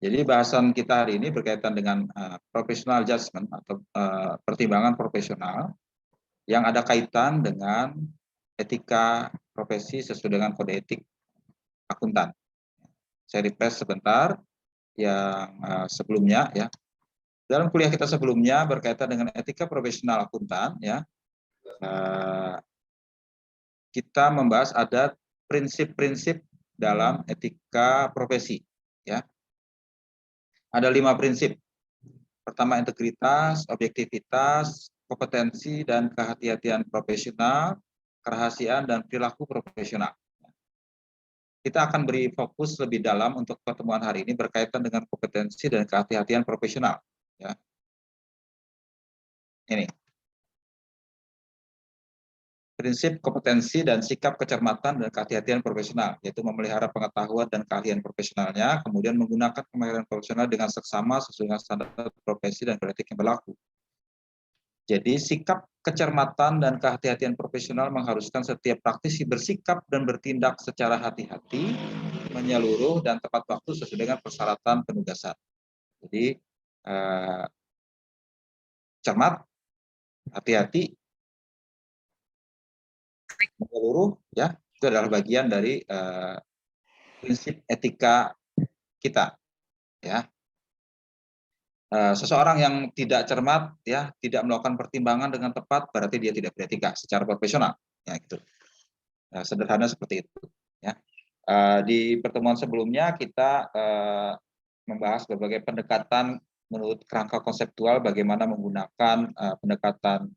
Jadi bahasan kita hari ini berkaitan dengan professional judgment atau pertimbangan profesional yang ada kaitan dengan etika profesi sesuai dengan kode etik akuntan. Saya request sebentar yang sebelumnya ya. Dalam kuliah kita sebelumnya berkaitan dengan etika profesional akuntan ya. Kita membahas ada prinsip-prinsip dalam etika profesi ya. Ada 5 prinsip. Pertama, integritas, objektivitas, kompetensi dan kehati-hatian profesional, kerahasiaan dan perilaku profesional. Kita akan beri fokus lebih dalam untuk pertemuan hari ini berkaitan dengan kompetensi dan kehati-hatian profesional. Ya. Ini. Prinsip kompetensi dan sikap kecermatan dan kehati-hatian profesional, yaitu memelihara pengetahuan dan keahlian profesionalnya, kemudian menggunakan kemahiran profesional dengan seksama sesuai dengan standar profesi dan kode etik yang berlaku. Jadi sikap kecermatan dan kehati-hatian profesional mengharuskan setiap praktisi bersikap dan bertindak secara hati-hati, menyeluruh dan tepat waktu sesuai dengan persyaratan penugasan. Jadi cermat, hati-hati, menyeluruh, ya itu adalah bagian dari prinsip etika kita. Ya, seseorang yang tidak cermat, ya tidak melakukan pertimbangan dengan tepat, berarti dia tidak beretika secara profesional. Ya gitu. Sederhana seperti itu. Ya. Di pertemuan sebelumnya kita membahas berbagai pendekatan menurut kerangka konseptual bagaimana menggunakan pendekatan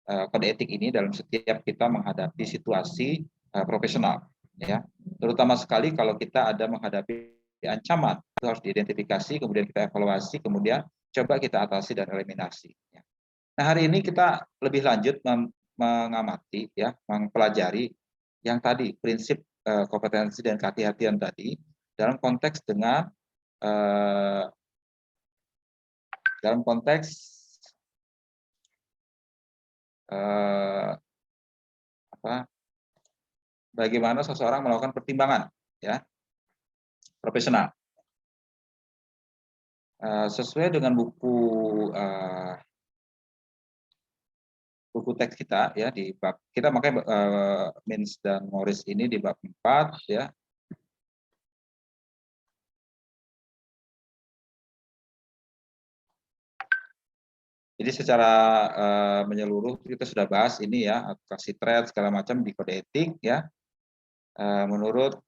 kode etik ini dalam setiap kita menghadapi situasi profesional, ya. Terutama sekali kalau kita ada menghadapi ancaman, itu harus diidentifikasi, kemudian kita evaluasi, kemudian coba kita atasi dan eliminasi. Ya. Nah, hari ini kita lebih lanjut mengamati, ya, mempelajari yang tadi prinsip kompetensi dan kehati-hatian tadi dalam konteks dengan dalam konteks bagaimana seseorang melakukan pertimbangan, ya, profesional. Sesuai dengan buku teks kita, ya, di bab kita makanya Mins dan Morris ini di bab 4, ya. Jadi secara menyeluruh kita sudah bahas ini, ya, kasih thread segala macam di kode etik, ya, menurut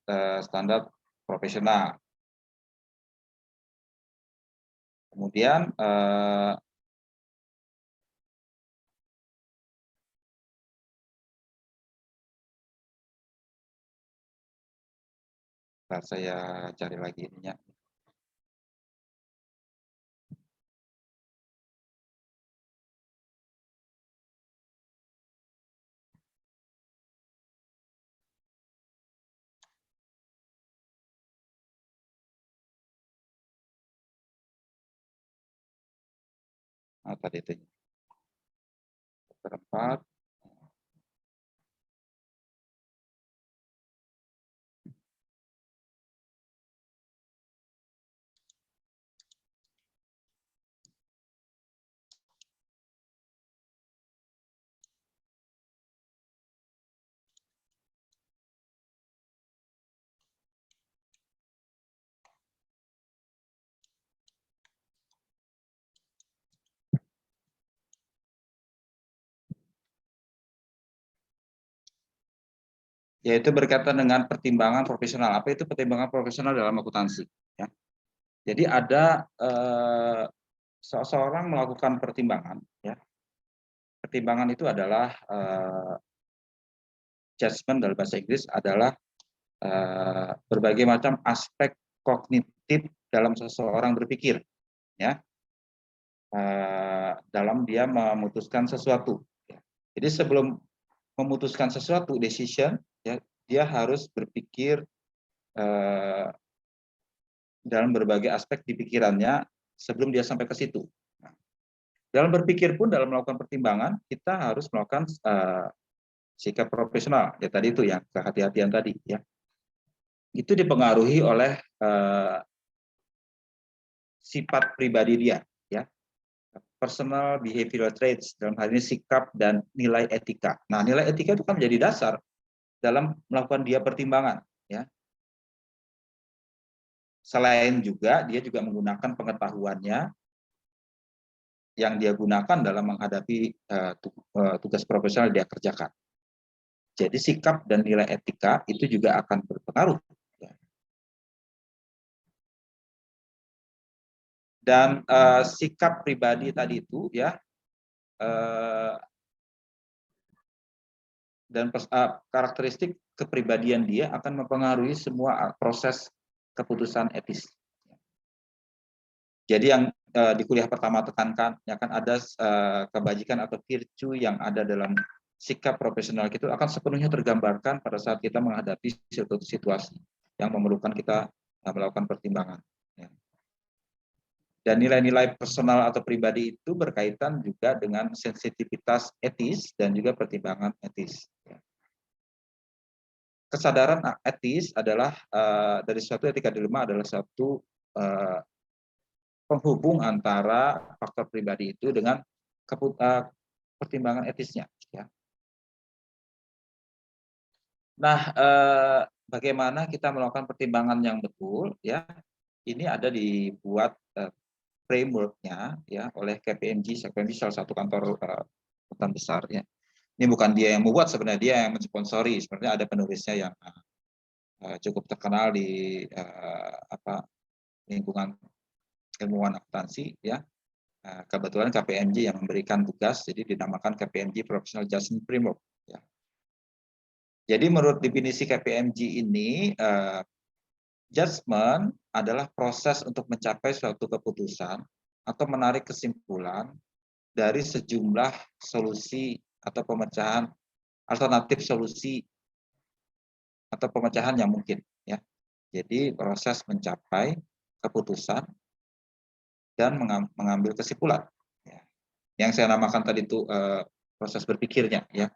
standar profesional. Kemudian saya cari lagi ininya. Tadi itu keempat. Yaitu berkaitan dengan pertimbangan profesional. Apa itu pertimbangan profesional dalam akuntansi? Ya. Jadi ada seseorang melakukan pertimbangan. Ya. Pertimbangan itu adalah judgment dalam bahasa Inggris adalah berbagai macam aspek kognitif dalam seseorang berpikir. Ya. Dalam dia memutuskan sesuatu. Ya. Jadi sebelum memutuskan sesuatu, decision, ya, dia harus berpikir dalam berbagai aspek di pikirannya sebelum dia sampai ke situ. Nah, dalam berpikir pun, dalam melakukan pertimbangan, kita harus melakukan sikap profesional. Ya tadi itu, yang kehati-hatian tadi, ya. Itu dipengaruhi oleh sifat pribadi dia, ya. Personal behavioral traits, dalam hal ini sikap dan nilai etika. Nah, nilai etika itu kan menjadi dasar dalam melakukan dia pertimbangan, ya. Selain juga dia juga menggunakan pengetahuannya yang dia gunakan dalam menghadapi tugas profesional yang dia kerjakan. Jadi sikap dan nilai etika itu juga akan berpengaruh. Ya. Dan sikap pribadi tadi itu ya dan karakteristik kepribadian dia akan mempengaruhi semua proses keputusan etis. Jadi yang di kuliah pertama tekankan, ya kan ada kebajikan atau virtue yang ada dalam sikap profesional itu akan sepenuhnya tergambarkan pada saat kita menghadapi suatu situasi yang memerlukan kita melakukan pertimbangan. Ya. Dan nilai-nilai personal atau pribadi itu berkaitan juga dengan sensitivitas etis dan juga pertimbangan etis. Ya. Kesadaran etis adalah dari suatu etika dilema adalah satu penghubung antara faktor pribadi itu dengan pertimbangan etisnya. Ya. Nah, bagaimana kita melakukan pertimbangan yang betul? Ya, ini ada dibuat framework-nya ya oleh KPMG. KPMG salah satu kantor akuntan besar. Ya. Ini bukan dia yang membuat, sebenarnya dia yang mensponsori. Sebenarnya ada penulisnya yang cukup terkenal di lingkungan ilmuwan akuntansi. Ya. Kebetulan KPMG yang memberikan tugas, jadi dinamakan KPMG Professional Judgment Framework. Ya. Jadi menurut definisi KPMG ini, judgment adalah proses untuk mencapai suatu keputusan atau menarik kesimpulan dari sejumlah solusi atau pemecahan alternatif solusi atau pemecahan yang mungkin. Ya. Jadi proses mencapai keputusan dan mengambil kesimpulan. Ya. Yang saya namakan tadi itu proses berpikirnya, ya.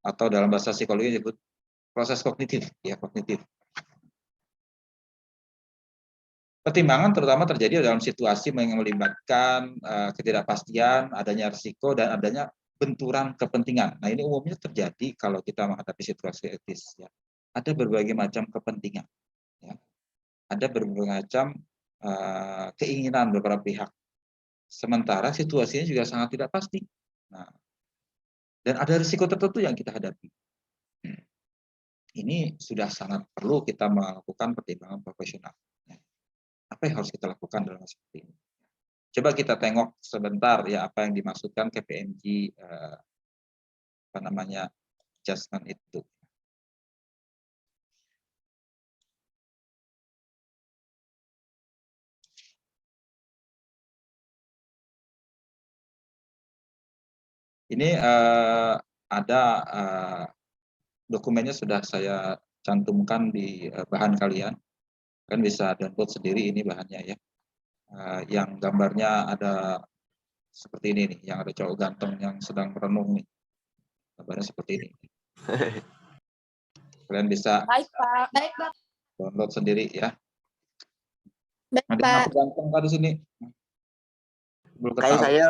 Atau dalam bahasa psikologi disebut proses kognitif, ya kognitif. Pertimbangan terutama terjadi dalam situasi yang melibatkan ketidakpastian, adanya risiko dan adanya benturan kepentingan. Nah, ini umumnya terjadi kalau kita menghadapi situasi etis. Ya. Ada berbagai macam kepentingan, ya. Ada berbagai macam keinginan beberapa pihak. Sementara situasinya juga sangat tidak pasti. Nah, dan ada risiko tertentu yang kita hadapi. Ini sudah sangat perlu kita melakukan pertimbangan profesional. Apa yang harus kita lakukan dalam seperti ini? Coba kita tengok sebentar ya apa yang dimaksudkan KPMG adjustment itu. Ini ada dokumennya sudah saya cantumkan di bahan kalian, kan bisa download sendiri ini bahannya ya. Yang gambarnya ada seperti ini nih, yang ada cowok ganteng yang sedang merenung nih, gambarnya seperti ini. Kalian bisa download sendiri ya. Baik, ada Pak. yang ganteng di sini. Belum Kayak ketahui. saya.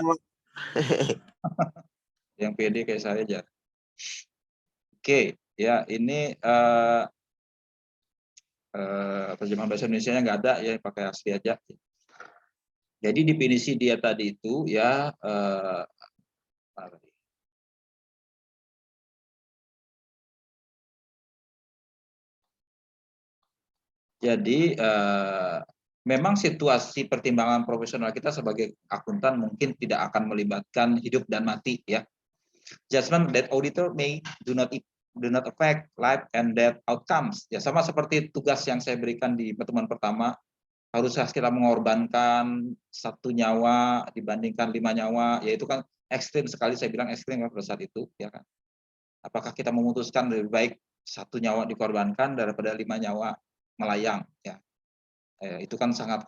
Yang pede kayak saya aja. Oke, ya ini terjemahan bahasa Indonesia-nya nggak ada ya, pakai asli aja. Jadi definisi dia tadi itu ya jadi memang situasi pertimbangan profesional kita sebagai akuntan mungkin tidak akan melibatkan hidup dan mati ya. Judgment that auditor may do not affect life and death outcomes. Ya sama seperti tugas yang saya berikan di pertemuan pertama, haruskah kita mengorbankan 1 nyawa dibandingkan 5 nyawa, yaitu kan ekstrim sekali, saya bilang ekstrim pada saat itu, ya kan. Apakah kita memutuskan lebih baik 1 nyawa dikorbankan daripada 5 nyawa melayang, ya. Itu kan sangat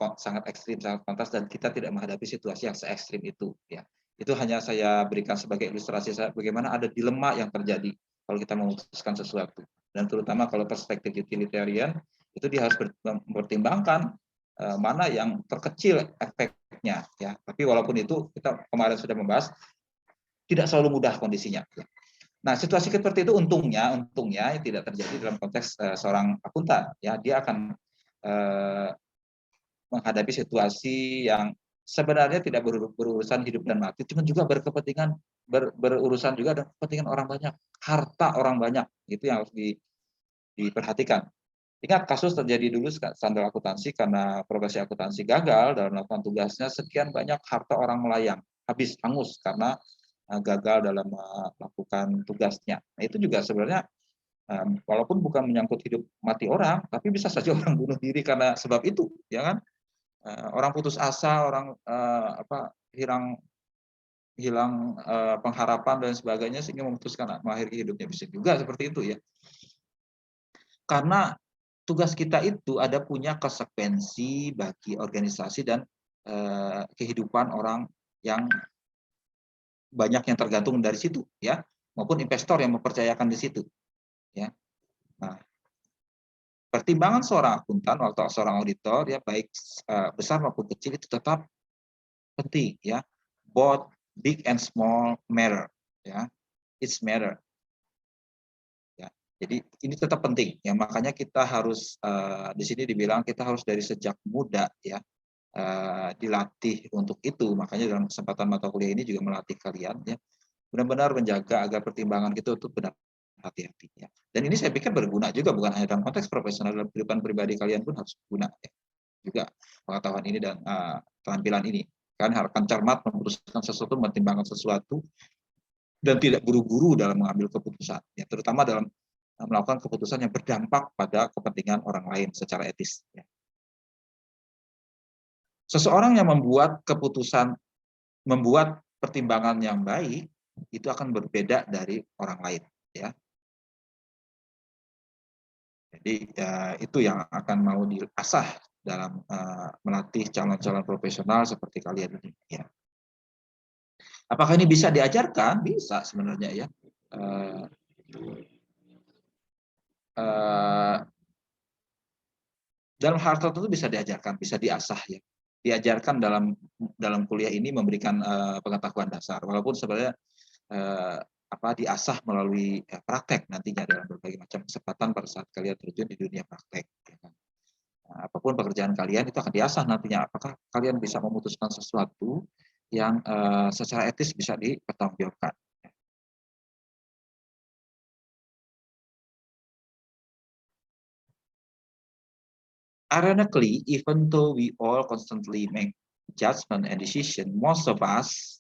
ekstrim, sangat pantas, dan kita tidak menghadapi situasi yang se ekstrim itu, ya. Itu hanya saya berikan sebagai ilustrasi bagaimana ada dilema yang terjadi kalau kita memutuskan sesuatu, dan terutama kalau perspektif utilitarian itu dia harus mempertimbangkan mana yang terkecil efeknya ya. Tapi walaupun itu kita kemarin sudah membahas tidak selalu mudah kondisinya. Ya. Nah, situasi seperti itu untungnya tidak terjadi dalam konteks seorang akuntan ya. Dia akan menghadapi situasi yang sebenarnya tidak berurusan hidup dan mati, cuma juga berkepentingan berurusan juga dengan kepentingan orang banyak, harta orang banyak, itu yang harus diperhatikan. Ingat kasus terjadi dulu skandal akuntansi karena profesi akuntansi gagal dalam melakukan tugasnya, sekian banyak harta orang melayang, habis hangus karena gagal dalam melakukan tugasnya. Nah, itu juga sebenarnya walaupun bukan menyangkut hidup mati orang, tapi bisa saja orang bunuh diri karena sebab itu, ya kan? Orang putus asa, orang hilang pengharapan dan sebagainya sehingga memutuskan mengakhiri hidupnya, bisa juga seperti itu ya. Karena tugas kita itu ada punya konsekuensi bagi organisasi dan kehidupan orang yang banyak yang tergantung dari situ ya, maupun investor yang mempercayakan di situ ya. Nah, pertimbangan seorang akuntan atau seorang auditor ya, baik besar maupun kecil, itu tetap penting ya. Both big and small matter ya. It's matter. Ya. Jadi ini tetap penting ya, makanya kita harus di sini dibilang kita harus dari sejak muda ya dilatih untuk itu. Makanya dalam kesempatan mata kuliah ini juga melatih kalian ya benar-benar menjaga agar pertimbangan kita itu benar hati-hati ya. Dan ini saya pikir berguna juga, bukan hanya dalam konteks profesional, dalam kehidupan pribadi kalian pun harus berguna ya. Juga pengetahuan ini dan keterampilan ini. Kalian harapkan cermat memutuskan sesuatu, mempertimbangkan sesuatu, dan tidak buru-buru dalam mengambil keputusan ya, terutama dalam melakukan keputusan yang berdampak pada kepentingan orang lain secara etis ya. Seseorang yang membuat pertimbangan yang baik itu akan berbeda dari orang lain ya. Jadi itu yang akan mau diasah dalam melatih calon-calon profesional seperti kalian ini ya. Apakah ini bisa diajarkan? Bisa sebenarnya ya. Dalam hal tertentu bisa diajarkan, bisa diasah ya. Diajarkan dalam kuliah ini memberikan pengetahuan dasar, walaupun sebenarnya diasah melalui praktek nantinya dalam berbagai macam kesempatan pada saat kalian terjun di dunia praktek. Ya kan? Nah, apapun pekerjaan kalian itu akan diasah nantinya. Apakah kalian bisa memutuskan sesuatu yang secara etis bisa dipertanggungjawabkan. Ironically, even though we all constantly make judgment and decision, most of us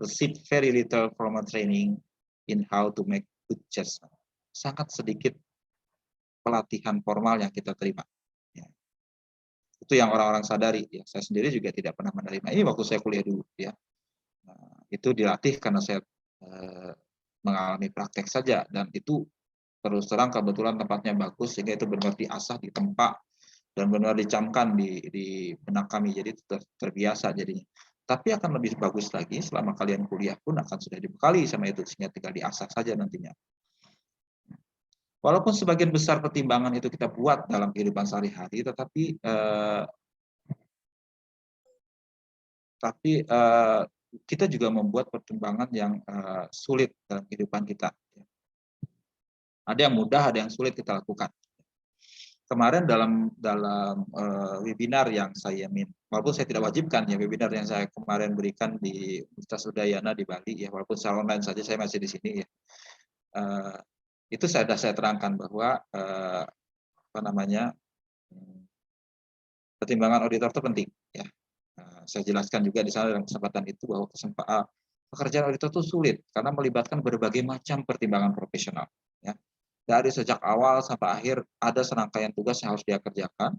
receive very little formal training in how to make good judgment. Sangat sedikit pelatihan formal yang kita terima. Ya. Itu yang orang-orang sadari. Ya. Saya sendiri juga tidak pernah menerima. Ini waktu saya kuliah dulu. Ya. Nah, itu dilatih karena saya mengalami praktek saja. Dan itu terus terang kebetulan tempatnya bagus, sehingga itu benar-benar diasah, ditempa, dan benar dicamkan di benak kami, jadi terbiasa jadinya. Tapi akan lebih bagus lagi selama kalian kuliah pun akan sudah dibekali sama itu, sehingga tinggal diasah saja nantinya. Walaupun sebagian besar pertimbangan itu kita buat dalam kehidupan sehari-hari, tapi kita juga membuat pertimbangan yang sulit dalam kehidupan kita. Ada yang mudah, ada yang sulit kita lakukan. Kemarin dalam webinar yang saya walaupun saya tidak wajibkan ya, webinar yang saya kemarin berikan di Universitas Udayana di Bali ya, walaupun secara online saja, saya masih di sini ya, itu saya terangkan bahwa pertimbangan auditor itu penting ya. Saya jelaskan juga di sana dalam kesempatan itu bahwa pekerjaan auditor itu sulit karena melibatkan berbagai macam pertimbangan profesional ya. Dari sejak awal sampai akhir ada serangkaian tugas yang harus dia kerjakan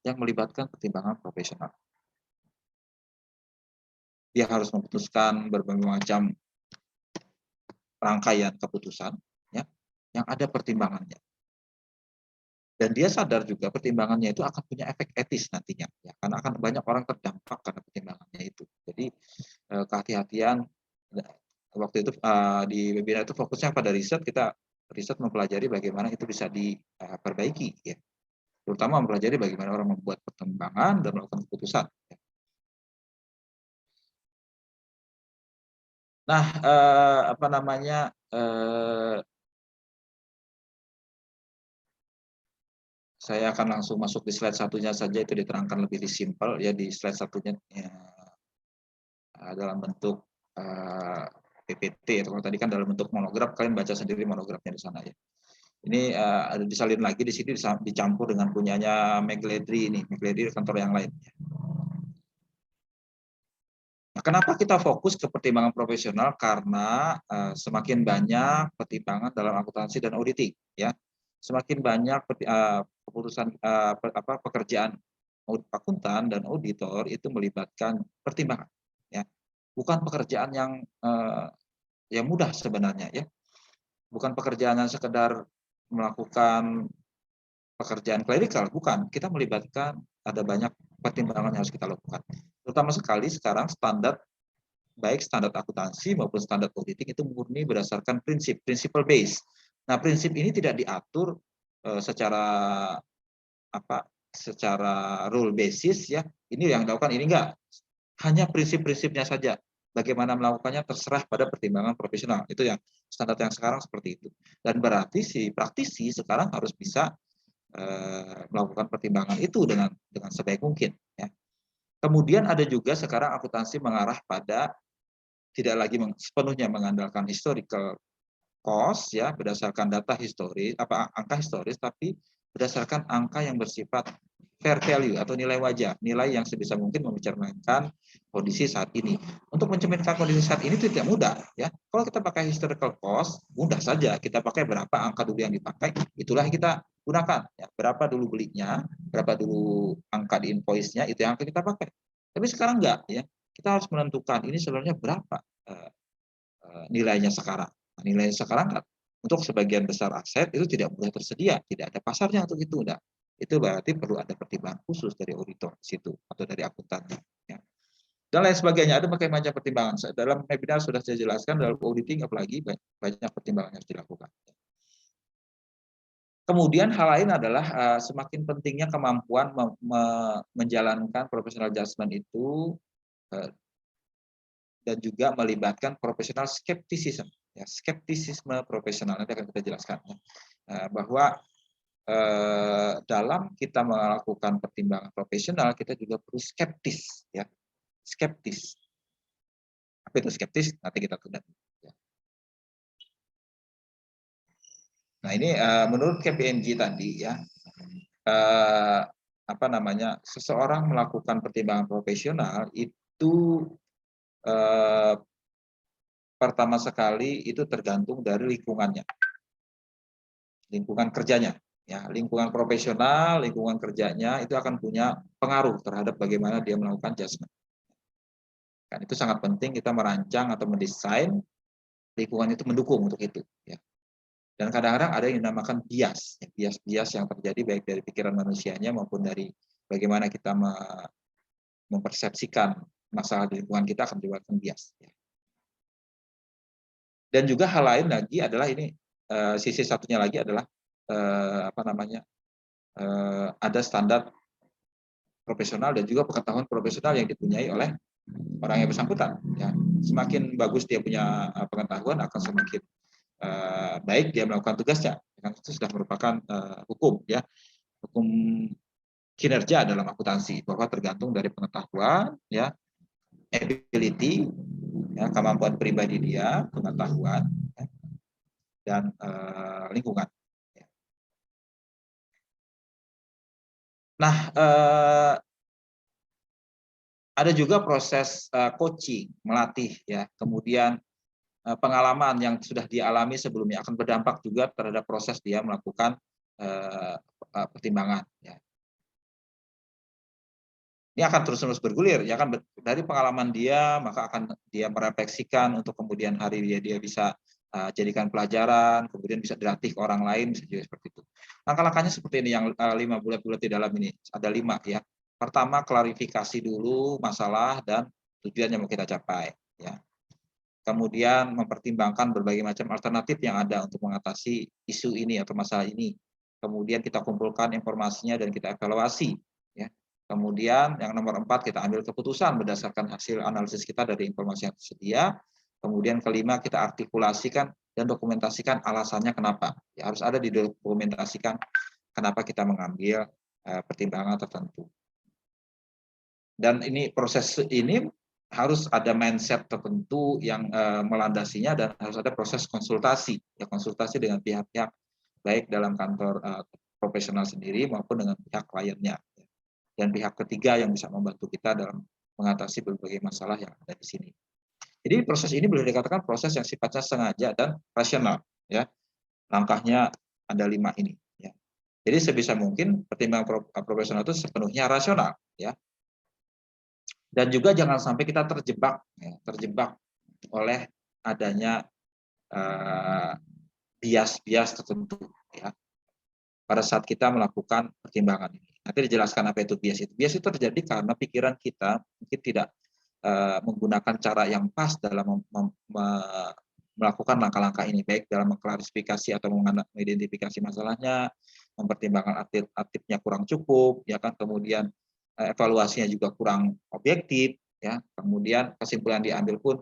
yang melibatkan pertimbangan profesional. Dia harus memutuskan berbagai macam rangkaian keputusan ya, yang ada pertimbangannya. Dan dia sadar juga pertimbangannya itu akan punya efek etis nantinya ya, karena akan banyak orang terdampak karena pertimbangannya itu. Jadi kehati-hatian waktu itu di webinar itu fokusnya pada riset, kita riset mempelajari bagaimana itu bisa diperbaiki ya. terutama mempelajari bagaimana orang membuat pertimbangan dan melakukan keputusan. Nah, apa namanya, saya akan langsung masuk di slide satunya saja, itu diterangkan lebih simpel ya di slide satunya ya, dalam bentuk PPT, atau tadi kan dalam bentuk monograf, kalian baca sendiri monografnya di sana ya. Ini ada disalin lagi di sini dicampur dengan punyanya McGladrey ini, McGladrey kantor yang lain. Nah, kenapa kita fokus ke pertimbangan profesional? Karena semakin banyak pertimbangan dalam akuntansi dan auditing, ya, semakin banyak keputusan pekerjaan akuntan dan auditor itu melibatkan pertimbangan, ya, bukan pekerjaan yang mudah sebenarnya, ya, bukan pekerjaan yang sekedar melakukan pekerjaan klerikal, bukan. Kita melibatkan ada banyak pertimbangan yang harus kita lakukan. Terutama sekali sekarang standar, baik standar akuntansi maupun standar auditing itu murni berdasarkan prinsip, principle base. Nah, prinsip ini tidak diatur secara rule basis, ya. Ini yang dilakukan, ini enggak. Hanya prinsip-prinsipnya saja. Bagaimana melakukannya terserah pada pertimbangan profesional. Itu yang standar yang sekarang seperti itu. Dan berarti si praktisi sekarang harus bisa melakukan pertimbangan itu dengan sebaik mungkin, ya. Kemudian ada juga sekarang akuntansi mengarah pada tidak lagi sepenuhnya mengandalkan historical cost, ya, berdasarkan data historis, angka historis, tapi berdasarkan angka yang bersifat fair value atau nilai wajar, nilai yang sebisa mungkin mencerminkan kondisi saat ini. Untuk mencerminkan kondisi saat ini tidak mudah, ya. Kalau kita pakai historical cost, mudah saja. Kita pakai berapa angka dulu yang dipakai, itulah kita gunakan. Ya. Berapa dulu belinya, berapa dulu angka di invoice-nya, itu yang akan kita pakai. Tapi sekarang enggak, ya. Kita harus menentukan ini sebenarnya berapa nilainya sekarang. Nah, nilai sekarang untuk sebagian besar aset itu tidak mudah tersedia, tidak ada pasarnya untuk itu. Nah, itu berarti perlu ada pertimbangan khusus dari auditor di situ atau dari akuntan, ya. Dan lain sebagainya, ada berbagai macam pertimbangan. Dalam webinar sudah saya jelaskan, dalam auditing apalagi banyak pertimbangan yang harus dilakukan. Kemudian hal lain adalah semakin pentingnya kemampuan menjalankan professional judgment itu dan juga melibatkan profesional skeptisisme, ya, skeptisisme profesional, nanti akan kita jelaskan, ya. Bahwa dalam kita melakukan pertimbangan profesional kita juga perlu skeptis, ya, skeptis. Apa itu skeptis? Nanti kita lihat. Ya. Nah, ini menurut KPMG tadi, ya, apa namanya, seseorang melakukan pertimbangan profesional itu pertama sekali itu tergantung dari lingkungannya, lingkungan kerjanya, ya, lingkungan profesional, lingkungan kerjanya itu akan punya pengaruh terhadap bagaimana dia melakukan judgment. Kan itu sangat penting kita merancang atau mendesain lingkungan itu mendukung untuk itu, ya. Dan kadang-kadang ada yang dinamakan bias, ya, bias-bias yang terjadi baik dari pikiran manusianya maupun dari bagaimana kita mempersepsikan masalah di lingkungan kita akan menyebabkan bias, ya. Dan juga hal lain lagi adalah ini sisi satunya lagi adalah apa namanya, ada standar profesional dan juga pengetahuan profesional yang dipunyai oleh orang yang bersangkutan, ya. Semakin bagus dia punya pengetahuan, akan semakin baik dia melakukan tugasnya. Itu sudah merupakan hukum, ya, hukum kinerja dalam akuntansi, bahwa tergantung dari pengetahuan, ya, ability, ya, kemampuan pribadi dia, pengetahuan, ya, dan lingkungan. Nah, ada juga proses coaching, melatih, ya, kemudian pengalaman yang sudah dialami sebelumnya akan berdampak juga terhadap proses dia melakukan pertimbangan, ya. Ini akan terus-menerus bergulir, ya kan, dari pengalaman dia maka akan dia merefleksikan untuk kemudian hari dia bisa jadikan pelajaran, kemudian bisa dilatih ke orang lain, bisa juga seperti itu. Langkah-langkahnya seperti ini yang 5 bulat-bulat di dalam ini, ada 5, ya. Pertama, klarifikasi dulu masalah dan tujuan yang mau kita capai, ya. Kemudian mempertimbangkan berbagai macam alternatif yang ada untuk mengatasi isu ini atau masalah ini. kemudian kita kumpulkan informasinya dan kita evaluasi, ya. Kemudian yang nomor 4 kita ambil keputusan berdasarkan hasil analisis kita dari informasi yang tersedia. Kemudian kelima kita artikulasikan dan dokumentasikan alasannya kenapa. Ya, harus ada didokumentasikan kenapa kita mengambil pertimbangan tertentu. Dan ini proses ini harus ada mindset tertentu yang melandasinya dan harus ada proses konsultasi, ya konsultasi dengan pihak-pihak baik dalam kantor profesional sendiri maupun dengan pihak kliennya dan pihak ketiga yang bisa membantu kita dalam mengatasi berbagai masalah yang ada di sini. Jadi proses ini boleh dikatakan proses yang sifatnya sengaja dan rasional, ya. Langkahnya ada 5 ini, ya. Jadi sebisa mungkin pertimbangan profesional itu sepenuhnya rasional, ya. Dan juga jangan sampai kita terjebak, ya, terjebak oleh adanya bias-bias tertentu, ya, pada saat kita melakukan pertimbangan ini. Nanti dijelaskan apa itu bias itu. Bias itu terjadi karena pikiran kita mungkin tidak menggunakan cara yang pas dalam melakukan langkah-langkah ini, baik dalam mengklarifikasi atau mengidentifikasi masalahnya, mempertimbangkan aktifnya kurang cukup, ya kan, kemudian evaluasinya juga kurang objektif, ya, kemudian kesimpulan diambil pun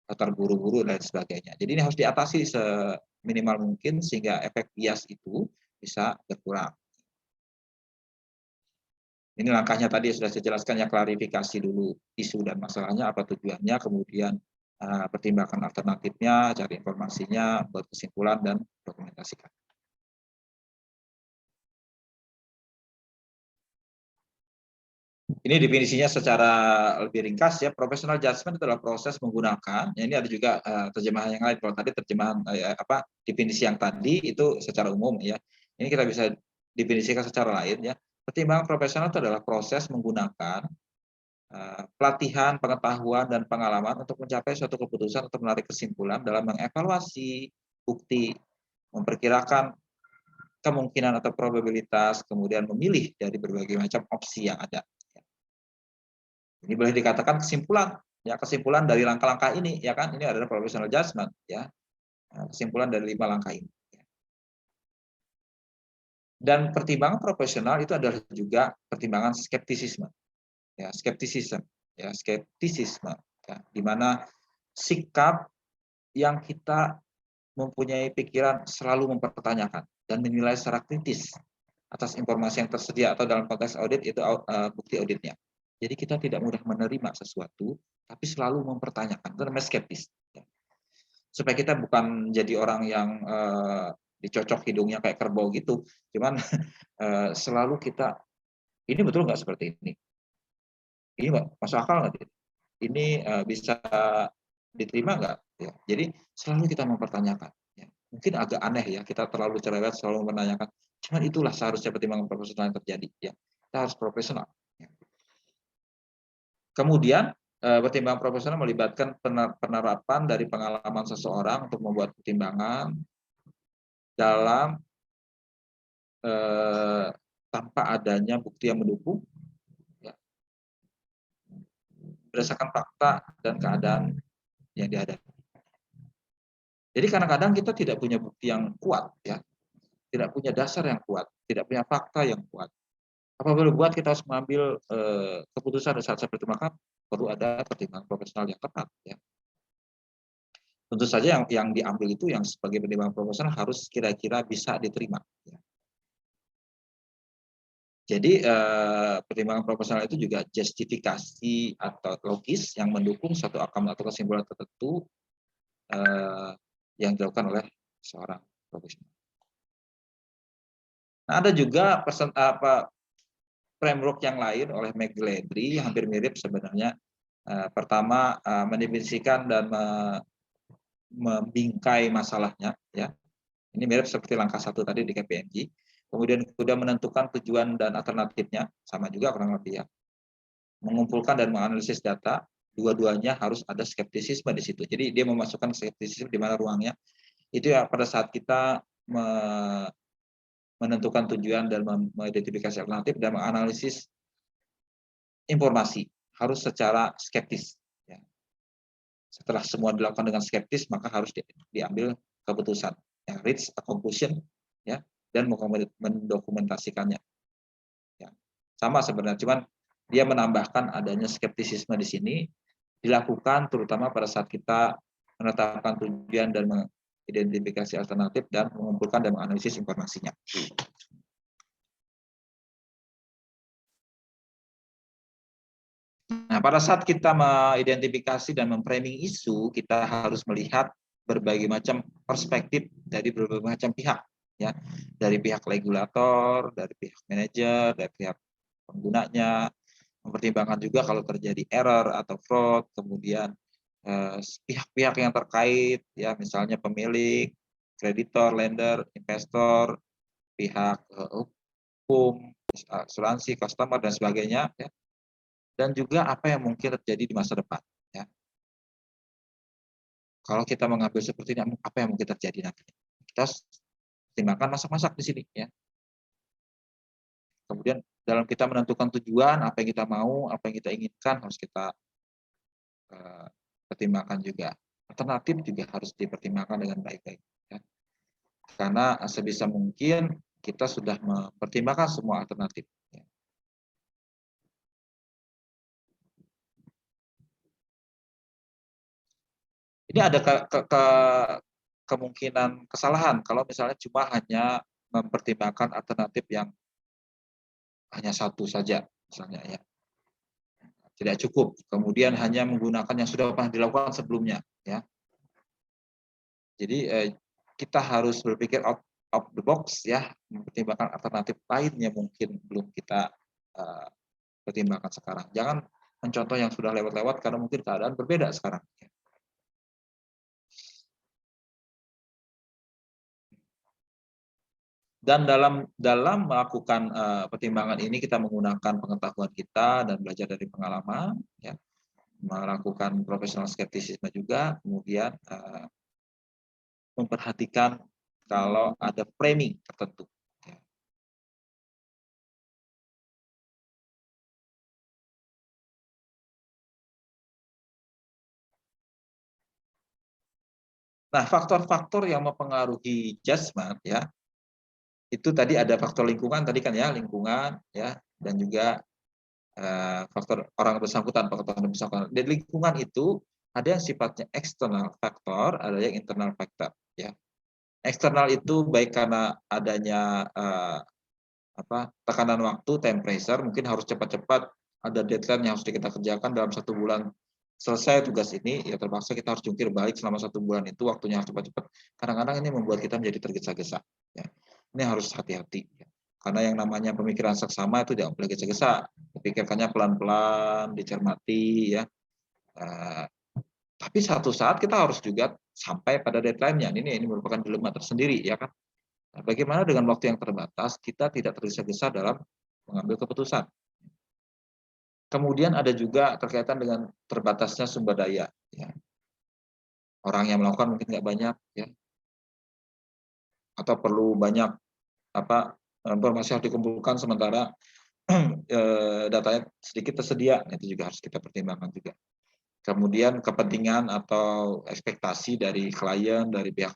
terburu-buru dan sebagainya. Jadi ini harus diatasi seminimal mungkin sehingga efek bias itu bisa berkurang. Ini langkahnya tadi sudah saya jelaskan, ya, klarifikasi dulu isu dan masalahnya, apa tujuannya, kemudian pertimbangkan alternatifnya, cari informasinya, buat kesimpulan dan dokumentasikan. Ini definisinya secara lebih ringkas, ya. Professional judgment adalah proses menggunakan, ya, ini ada juga terjemahan yang lain. Kalau tadi terjemahan definisi yang tadi itu secara umum, ya. Ini kita bisa definisikan secara lain, ya. Pertimbangan profesional itu adalah proses menggunakan pelatihan, pengetahuan, dan pengalaman untuk mencapai suatu keputusan atau menarik kesimpulan dalam mengevaluasi bukti, memperkirakan kemungkinan atau probabilitas, kemudian memilih dari berbagai macam opsi yang ada. Ini boleh dikatakan kesimpulan, ya, kesimpulan dari langkah-langkah ini, ya kan, ini adalah professional judgment, ya, kesimpulan dari 5 langkah ini. Dan pertimbangan profesional itu adalah juga pertimbangan skeptisisme, ya, skeptisisme, ya, di mana sikap yang kita mempunyai pikiran selalu mempertanyakan dan menilai secara kritis atas informasi yang tersedia atau dalam konteks audit itu bukti auditnya. Jadi kita tidak mudah menerima sesuatu, tapi selalu mempertanyakan. Itu namanya skeptis. Ya. Supaya kita bukan jadi orang yang dicocok hidungnya kayak kerbau gitu, cuman selalu kita, ini betul nggak seperti ini? Ini masuk akal nggak? Ini bisa diterima nggak? Ya. Jadi selalu kita mempertanyakan. Ya. Mungkin agak aneh, ya, kita terlalu cerewet selalu menanyakan. Cuman itulah seharusnya pertimbangan profesional yang terjadi. Ya. Kita harus profesional. Ya. Kemudian pertimbangan profesional melibatkan penerapan dari pengalaman seseorang untuk membuat pertimbangan dalam tanpa adanya bukti yang mendukung, ya, berdasarkan fakta dan keadaan yang dihadapi. Jadi kadang-kadang kita tidak punya bukti yang kuat, ya, tidak punya dasar yang kuat, tidak punya fakta yang kuat. Apa boleh buat kita harus mengambil keputusan saat seperti itu, maka perlu ada pertimbangan profesional yang tepat, ya. Tentu saja yang diambil itu yang sebagai pertimbangan profesional harus kira-kira bisa diterima. Ya. Jadi pertimbangan profesional itu juga justifikasi atau logis yang mendukung suatu outcome atau kesimpulan tertentu yang dilakukan oleh seorang profesional. Nah, ada juga framework yang lain oleh McGladrey yang hampir mirip sebenarnya. Pertama, mendefinisikan dan membingkai masalahnya, ya. Ini mirip seperti langkah 1 tadi di KPMG. Kemudian sudah menentukan tujuan dan alternatifnya, sama juga kurang lebih, ya. Mengumpulkan dan menganalisis data, dua-duanya harus ada skeptisisme di situ. Jadi dia memasukkan skeptisisme di mana ruangnya. Itu ya pada saat kita menentukan tujuan dan mengidentifikasi alternatif dan menganalisis informasi harus secara skeptis. Ya. Setelah semua dilakukan dengan skeptis, maka harus diambil keputusan. Ya, reach a conclusion, ya, dan mendokumentasikannya. Ya. Sama sebenarnya, cuman dia menambahkan adanya skeptisisme di sini dilakukan terutama pada saat kita menetapkan tujuan dan mengidentifikasi alternatif dan mengumpulkan dan menganalisis informasinya. Nah, pada saat kita mengidentifikasi dan memframing isu, kita harus melihat berbagai macam perspektif dari berbagai macam pihak, ya, dari pihak regulator, dari pihak manajer, dari pihak penggunanya, mempertimbangkan juga kalau terjadi error atau fraud, kemudian pihak-pihak yang terkait, ya, misalnya pemilik, kreditor, lender, investor, pihak hukum, asuransi, customer dan sebagainya, ya. Dan juga apa yang mungkin terjadi di masa depan. Ya. Kalau kita mengambil seperti ini, apa yang mungkin terjadi nanti? Kita pertimbangkan masak-masak di sini. Ya. Kemudian dalam kita menentukan tujuan, apa yang kita mau, apa yang kita inginkan, harus kita pertimbangkan juga. Alternatif juga harus dipertimbangkan dengan baik-baik. Ya. Karena sebisa mungkin kita sudah mempertimbangkan semua alternatif. Ya. Ini ada kemungkinan kesalahan kalau misalnya cuma hanya mempertimbangkan alternatif yang hanya satu saja, misalnya, ya, tidak cukup. Kemudian hanya menggunakan yang sudah pernah dilakukan sebelumnya, ya. Jadi kita harus berpikir out of the box, ya, mempertimbangkan alternatif lain yang mungkin belum kita pertimbangkan sekarang. Jangan mencontoh yang sudah lewat-lewat karena mungkin keadaan berbeda sekarang. Dan dalam melakukan pertimbangan ini kita menggunakan pengetahuan kita dan belajar dari pengalaman, ya, melakukan profesional skeptisisme juga, kemudian memperhatikan kalau ada framing tertentu. Ya. Nah, faktor-faktor yang mempengaruhi judgment, ya, itu tadi ada faktor lingkungan tadi kan, ya, lingkungan, ya, dan juga faktor orang bersangkutan, pengetahuan bersangkutan. Di lingkungan itu ada yang sifatnya eksternal faktor, ada yang internal faktor, ya. Eksternal itu baik karena adanya tekanan waktu, time pressure, mungkin harus cepat-cepat ada deadline yang harus kita kerjakan dalam 1 bulan selesai tugas ini, ya terpaksa kita harus jungkir balik selama 1 bulan itu, waktunya harus cepat-cepat. Kadang-kadang ini membuat kita menjadi tergesa-gesa. Ya. Ini harus hati-hati. Ya. Karena yang namanya pemikiran seksama itu tidak boleh gesa-gesa, dipikirkannya pelan-pelan, dicermati, ya. Tapi satu saat kita harus juga sampai pada deadline-nya. Ini merupakan dilema tersendiri, ya kan. Nah, bagaimana dengan waktu yang terbatas, kita tidak tergesa-gesa dalam mengambil keputusan. Kemudian ada juga berkaitan dengan terbatasnya sumber daya. Ya. Orang yang melakukan mungkin nggak banyak, ya. Atau perlu banyak informasi yang dikumpulkan sementara datanya sedikit tersedia, itu juga harus kita pertimbangkan juga. Kemudian kepentingan atau ekspektasi dari klien, dari pihak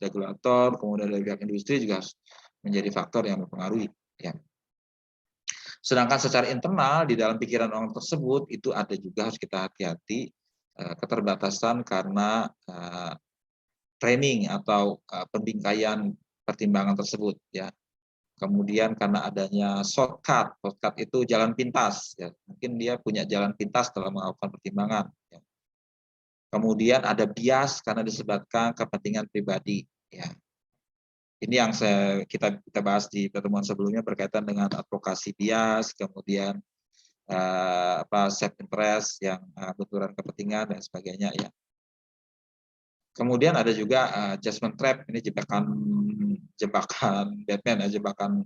regulator, kemudian dari pihak industri juga harus menjadi faktor yang mempengaruhi. Ya. Sedangkan secara internal di dalam pikiran orang tersebut itu ada juga harus kita hati-hati keterbatasan karena framing atau pembingkaian pertimbangan tersebut, ya. Kemudian karena adanya shortcut itu jalan pintas, ya. Mungkin dia punya jalan pintas dalam melakukan pertimbangan. Ya. Kemudian ada bias karena disebabkan kepentingan pribadi, ya. Ini yang kita bahas di pertemuan sebelumnya berkaitan dengan advokasi bias, kemudian self interest yang benturan kepentingan dan sebagainya, ya. Kemudian ada juga judgment trap, ini jebakan Batman, ya, jebakan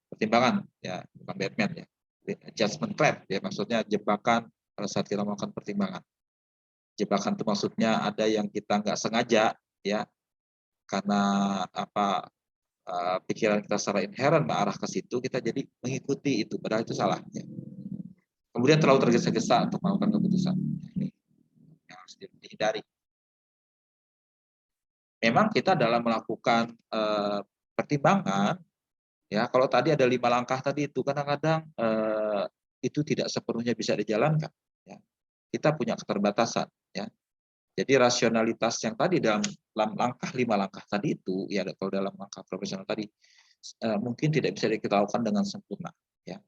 pertimbangan, ya, bukan Batman, ya. Judgment trap, ya, maksudnya jebakan pada saat kita melakukan pertimbangan. Jebakan itu maksudnya ada yang kita nggak sengaja, ya, karena pikiran kita secara inherent mengarah ke situ, kita jadi mengikuti itu, padahal itu salah. Ya. Kemudian terlalu tergesa-gesa untuk melakukan keputusan. Ini yang harus dihindari. Memang kita dalam melakukan pertimbangan, ya kalau tadi ada 5 langkah tadi itu kadang-kadang, itu tidak sepenuhnya bisa dijalankan, ya. Kita punya keterbatasan, ya. Jadi rasionalitas yang tadi dalam langkah 5 langkah tadi itu, ya kalau dalam langkah profesional tadi, mungkin tidak bisa kita lakukan dengan sempurna, ya.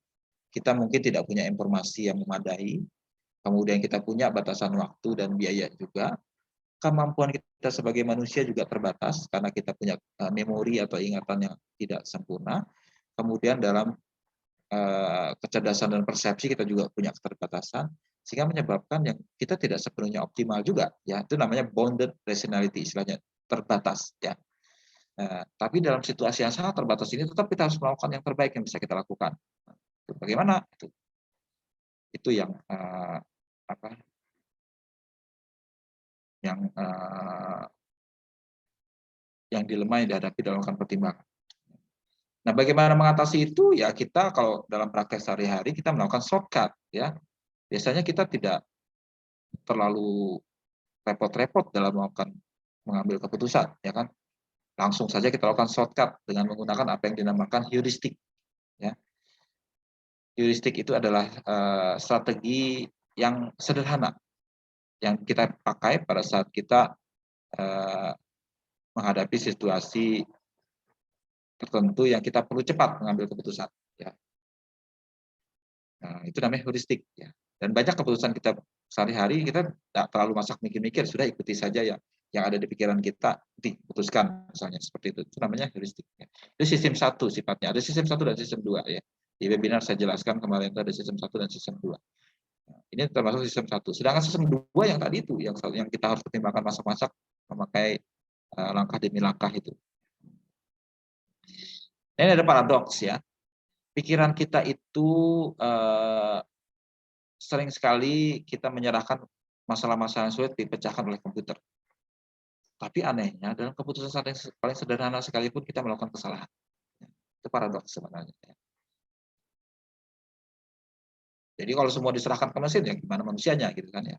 Kita mungkin tidak punya informasi yang memadai, kemudian kita punya batasan waktu dan biaya juga, kemampuan kita sebagai manusia juga terbatas karena kita punya, memori atau ingatan yang tidak sempurna, kemudian dalam, kecerdasan dan persepsi kita juga punya keterbatasan, sehingga menyebabkan yang kita tidak sepenuhnya optimal juga, ya, itu namanya bounded rationality istilahnya, terbatas, ya. Tapi dalam situasi yang sangat terbatas ini tetap kita harus melakukan yang terbaik yang bisa kita lakukan. Bagaimana? Itu yang, apa, yang, yang dilema yang dihadapi dalam melakukan pertimbangan. Nah, bagaimana mengatasi itu? Ya kita kalau dalam praktek sehari-hari kita melakukan shortcut, ya. Biasanya kita tidak terlalu repot-repot dalam mengambil keputusan, ya kan. Langsung saja kita lakukan shortcut dengan menggunakan apa yang dinamakan heuristik, ya. Heuristik itu adalah, strategi yang sederhana yang kita pakai pada saat kita, eee, menghadapi situasi tertentu yang kita perlu cepat mengambil keputusan, ya. Nah, itu namanya heuristik, ya. Dan banyak keputusan kita sehari-hari kita nggak terlalu masak mikir-mikir, sudah ikuti saja ya yang ada di pikiran kita, diputuskan misalnya seperti itu. Itu namanya heuristik, ya. Itu sistem satu sifatnya, ada sistem satu dan sistem 2 ya. Di webinar saya jelaskan kemarin itu ada sistem satu dan sistem 2. Nah, ini termasuk sistem satu. Sedangkan sistem 2 yang tadi itu, yang kita harus pertimbangkan masak-masak, memakai, langkah demi langkah itu. Ini ada paradoks ya. Pikiran kita itu, sering sekali kita menyerahkan masalah-masalah yang sulit dipecahkan oleh komputer. Tapi anehnya dalam keputusan paling sederhana sekalipun kita melakukan kesalahan. Itu paradoks sebenarnya. Jadi kalau semua diserahkan ke mesin ya gimana manusianya gitu kan ya.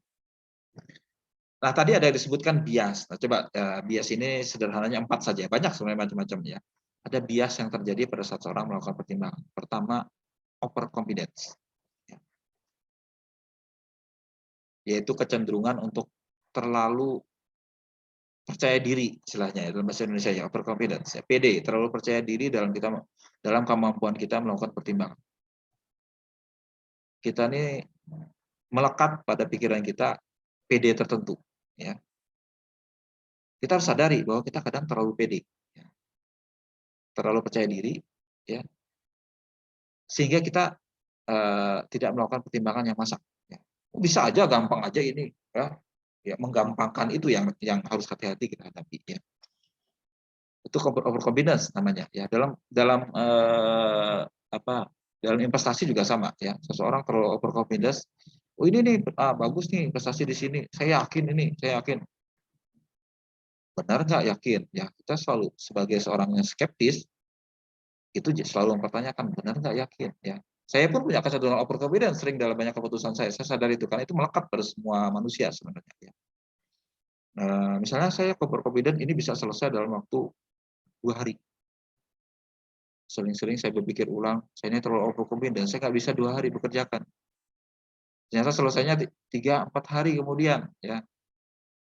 Nah tadi ada yang disebutkan bias. Nah coba bias ini sederhananya 4 saja. Banyak sebenarnya macam-macam ya. Ada bias yang terjadi pada saat seorang melakukan pertimbangan. Pertama, overconfidence. Yaitu kecenderungan untuk terlalu percaya diri istilahnya ya dalam bahasa Indonesia ya, overconfidence ya, PD, terlalu percaya diri dalam kemampuan kita melakukan pertimbangan. Kita ini melekat pada pikiran kita PD tertentu ya. Kita harus sadari bahwa kita kadang terlalu PD ya. Terlalu percaya diri ya. Sehingga kita tidak melakukan pertimbangan yang masak ya. Bisa aja gampang aja ini ya. Ya menggampangkan itu yang harus hati-hati kita hadapi ya. Itu overconfidence namanya ya dalam dalam dalam investasi juga sama ya, seseorang terlalu overconfidence, oh ini nih bagus nih investasi di sini, saya yakin, benar nggak yakin ya, kita selalu sebagai seorang yang skeptis itu selalu mempertanyakan benar nggak yakin ya. Saya pun punya kecenderungan overconfidence sering dalam banyak keputusan saya sadar itu karena itu melekat pada semua manusia sebenarnya ya. Misalnya saya overconfident ini bisa selesai dalam waktu 2 hari. Sering-sering saya berpikir ulang, saya ini terlalu overconfident, saya nggak bisa 2 hari bekerjakan. Ternyata selesainya 3-4 hari kemudian, ya.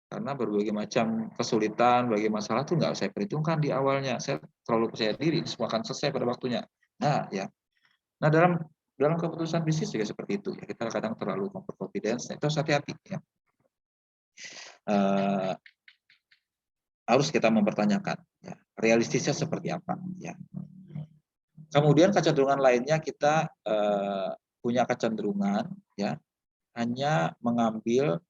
Karena berbagai macam kesulitan, berbagai masalah itu nggak saya perhitungkan di awalnya. Saya terlalu percaya diri, semua akan selesai pada waktunya. Nah, ya. Nah, dalam keputusan bisnis juga seperti itu. Ya. Kita kadang terlalu overconfidence, itu harus hati-hati. Ya. Harus kita mempertanyakan, ya, realistisnya seperti apa. Ya. Kemudian kecenderungan lainnya kita punya kecenderungan ya hanya mengambil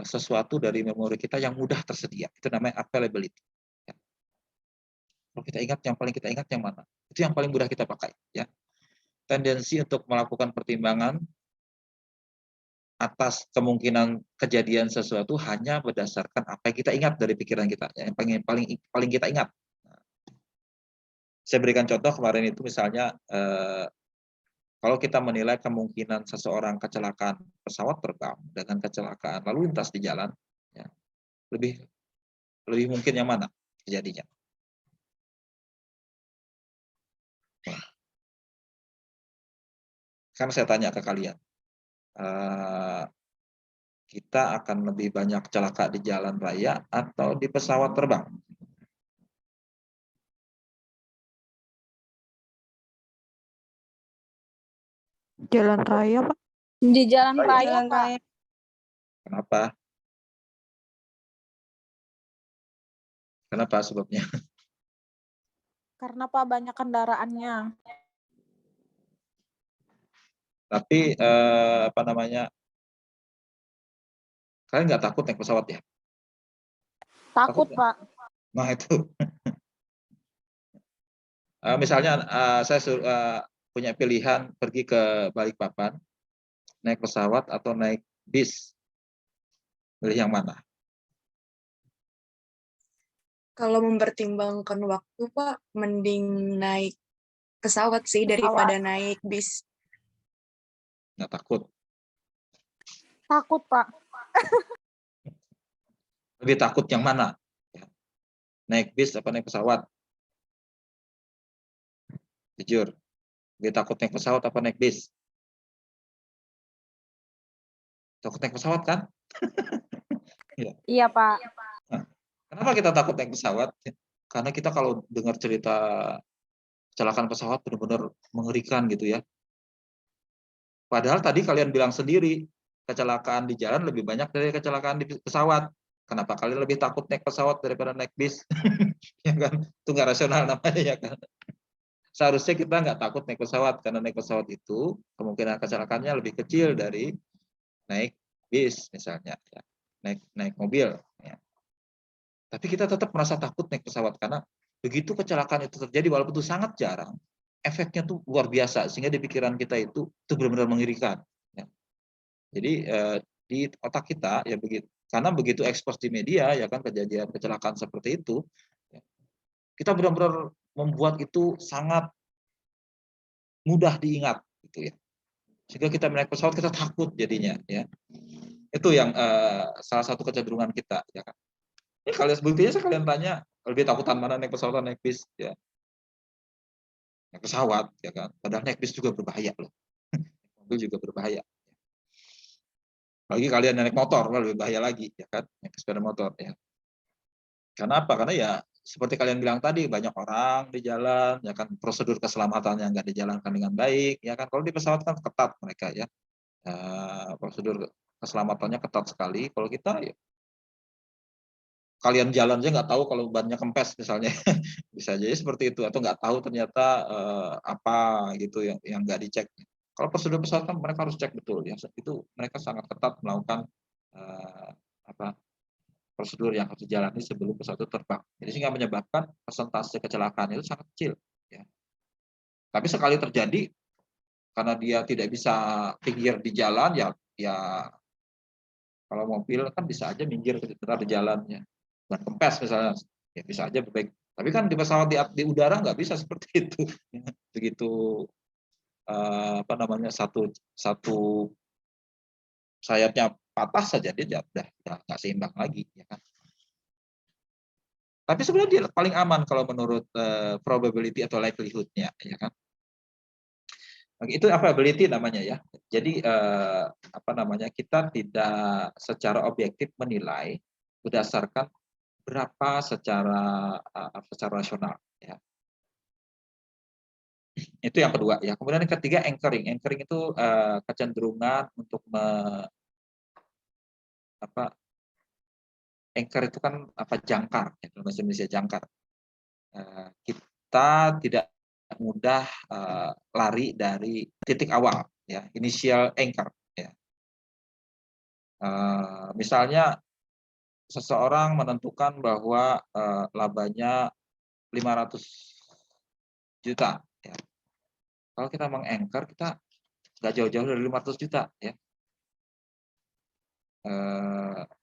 sesuatu dari memori kita yang mudah tersedia. Itu namanya availability. Ya. Kalau kita ingat yang mana? Itu yang paling mudah kita pakai. Ya. Tendensi untuk melakukan pertimbangan atas kemungkinan kejadian sesuatu hanya berdasarkan apa yang kita ingat dari pikiran kita, ya, yang paling kita ingat. Saya berikan contoh kemarin itu misalnya kalau kita menilai kemungkinan seseorang kecelakaan pesawat terbang dengan kecelakaan lalu lintas di jalan, ya, lebih mungkin yang mana terjadinya? kan saya tanya ke kalian, kita akan lebih banyak celaka di jalan raya atau di pesawat terbang? Jalan raya, Pak. Di jalan raya, Jalan Pak. raya. Kenapa? Kenapa sebabnya? Karena Pak banyak kendaraannya. Tapi apa namanya? Kalian nggak takut naik pesawat ya? Takut, Takut Pak. Nah itu. Misalnya saya punya pilihan pergi ke Balikpapan, naik pesawat atau naik bis, pilih yang mana? Kalau mempertimbangkan waktu, Pak, mending naik pesawat sih daripada naik bis. Nggak takut? Takut, Pak. Lebih takut yang mana? Naik bis apa naik pesawat? Jujur, lebih takut naik pesawat apa naik bis? Takut naik pesawat kan? Iya, Pak. Nah, kenapa kita takut naik pesawat? Karena kita kalau dengar cerita kecelakaan pesawat benar-benar mengerikan gitu ya. Padahal tadi kalian bilang sendiri, kecelakaan di jalan lebih banyak dari kecelakaan di pesawat. Kenapa kalian lebih takut naik pesawat daripada naik bis? Ya kan? Itu nggak rasional namanya ya kan. Seharusnya kita nggak takut naik pesawat, karena naik pesawat itu kemungkinan kecelakaannya lebih kecil dari naik bis misalnya, ya. naik mobil. Ya. Tapi kita tetap merasa takut naik pesawat karena begitu kecelakaan itu terjadi, walaupun itu sangat jarang, efeknya tuh luar biasa sehingga di pikiran kita itu benar-benar mengerikan. Ya. Jadi di otak kita ya begitu, karena begitu ekspos di media ya kan kejadian kecelakaan seperti itu, ya, kita benar-benar membuat itu sangat mudah diingat gitu ya. Sehingga kita naik pesawat kita takut jadinya ya. Itu yang salah satu kecenderungan kita ya kan. Ya, kalian buktinya sekalian tanya lebih takutan mana naik pesawat atau naik bis ya. Naik pesawat ya kan. Padahal naik bis juga berbahaya loh. Mobil juga berbahaya. Bagi kalian naik motor lebih bahaya lagi ya kan, naik sepeda motor ya. Karena apa? Karena ya seperti kalian bilang tadi, banyak orang di jalan ya kan, prosedur keselamatan yang nggak dijalankan dengan baik ya kan. Kalau di pesawat kan ketat mereka ya. Prosedur keselamatannya ketat sekali. Kalau kita ya, kalian jalan aja nggak tahu kalau bannya kempes misalnya, bisa jadi seperti itu, atau nggak tahu ternyata apa gitu yang nggak dicek. Kalau prosedur pesawat kan mereka harus cek betul ya, itu mereka sangat ketat melakukan apa prosedur yang harus dijalani sebelum pesawat itu terbang. Jadi sehingga menyebabkan persentase kecelakaan itu sangat kecil. Ya. Tapi sekali terjadi, karena dia tidak bisa pinggir di jalan ya kalau mobil kan bisa aja minggir ke di jalannya dan kempes misalnya, ya bisa aja baik. Tapi kan di pesawat di udara nggak bisa seperti itu. Begitu apa namanya satu sayapnya patah saja dia udah nggak seimbang lagi, ya kan. Tapi sebenarnya dia paling aman kalau menurut probability atau likelihood-nya, ya kan. Itu ability namanya ya. Jadi apa namanya, kita tidak secara objektif menilai berdasarkan berapa secara rasional ya. Itu yang kedua ya. Kemudian yang ketiga anchoring. Anchoring itu kecenderungan untuk anchor itu kan jangkar ya, dalam bahasa Indonesia jangkar. Kita tidak mudah lari dari titik awal ya, initial anchor ya. Misalnya seseorang menentukan bahwa labanya 500 juta ya. Kalau kita meng-anchor, kita nggak jauh-jauh dari 500 juta ya.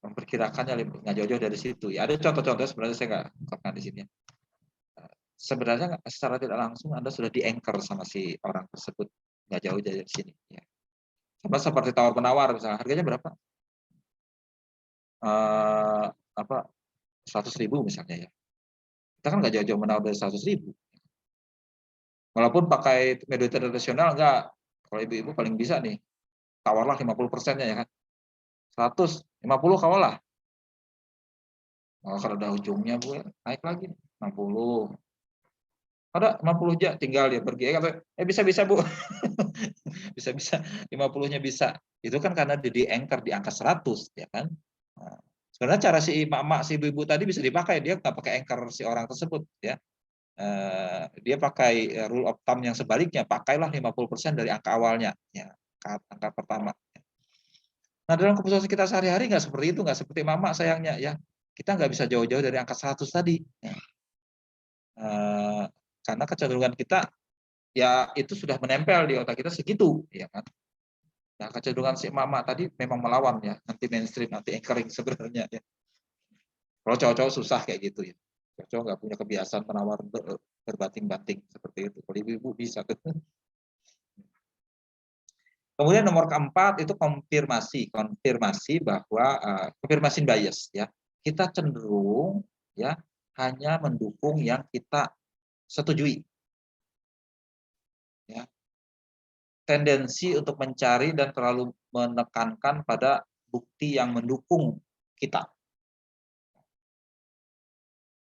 Memperkirakannya nggak jauh-jauh dari situ ya. Ada contoh-contoh, sebenarnya saya nggak ungkapkan di sini. Sebenarnya secara tidak langsung Anda sudah di-anchor sama si orang tersebut, nggak jauh dari sini ya. Sama seperti tawar penawar misalnya, harganya berapa? 100.000 misalnya ya. Kita kan nggak jauh-jauh menawar dari 100.000. Walaupun pakai media tradisional enggak, Kalau ibu-ibu paling bisa nih, tawarlah 50%-nya ya kan. 150 kawal lah. Oh, kalau udah ujungnya Bu, naik lagi 60. Ada 50 aja, tinggal dia pergi. Bisa Bu. Bisa 50-nya bisa. Itu kan karena dia di-anchor di angka 100 ya kan. Nah, sebenarnya cara si emak-emak si ibu-ibu tadi bisa dipakai, dia nggak pakai anchor si orang tersebut ya. Dia pakai rule of thumb yang sebaliknya, pakailah 50% dari angka awalnya ya, angka pertama. Nah, dalam keputusan kita sehari-hari nggak seperti itu, nggak seperti mama sayangnya ya. Kita nggak bisa jauh-jauh dari angka 100 tadi. Ya. Karena kecenderungan kita ya itu sudah menempel di otak kita segitu, ya kan. Nah, kecenderungan si mama tadi memang melawan ya, anti mainstream, anti anchoring sebenarnya ya. Kalau cowok-cowok susah kayak gitu ya. Cowok nggak punya kebiasaan menawar berbanting-banting seperti itu. Kalau ibu-ibu bisa. Kemudian nomor keempat itu konfirmasi bahwa confirmation bias ya. Kita cenderung ya hanya mendukung yang kita setujui. Ya. Tendensi untuk mencari dan terlalu menekankan pada bukti yang mendukung kita.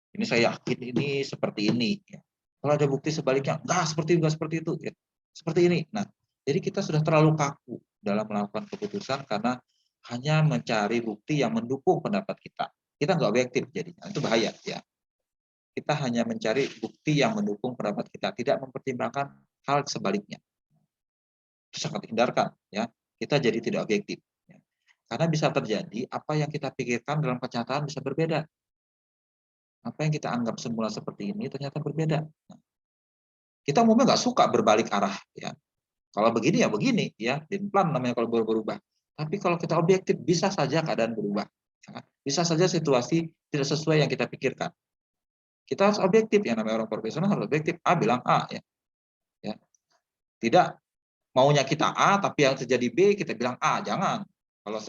Ini saya yakin ini seperti ini. Ya. Kalau ada bukti sebaliknya, enggak seperti itu. Ya. Seperti ini. Nah, jadi kita sudah terlalu kaku dalam melakukan keputusan karena hanya mencari bukti yang mendukung pendapat kita. Kita nggak objektif jadinya. Itu bahaya ya. Kita hanya mencari bukti yang mendukung pendapat kita, tidak mempertimbangkan hal sebaliknya. Itu sangat dihindarkan ya. Kita jadi tidak objektif. Ya. Karena bisa terjadi apa yang kita pikirkan dalam kenyataan bisa berbeda. Apa yang kita anggap semula seperti ini ternyata berbeda. Nah, kita umumnya nggak suka berbalik arah ya. Kalau begini ya begini ya, plan namanya kalau berubah. Tapi kalau kita objektif bisa saja keadaan berubah. Ya. Bisa saja situasi tidak sesuai yang kita pikirkan. Kita harus objektif, yang namanya orang profesional harus objektif. A bilang A ya. Ya. Tidak maunya kita A tapi yang terjadi B kita bilang A, jangan. Kalau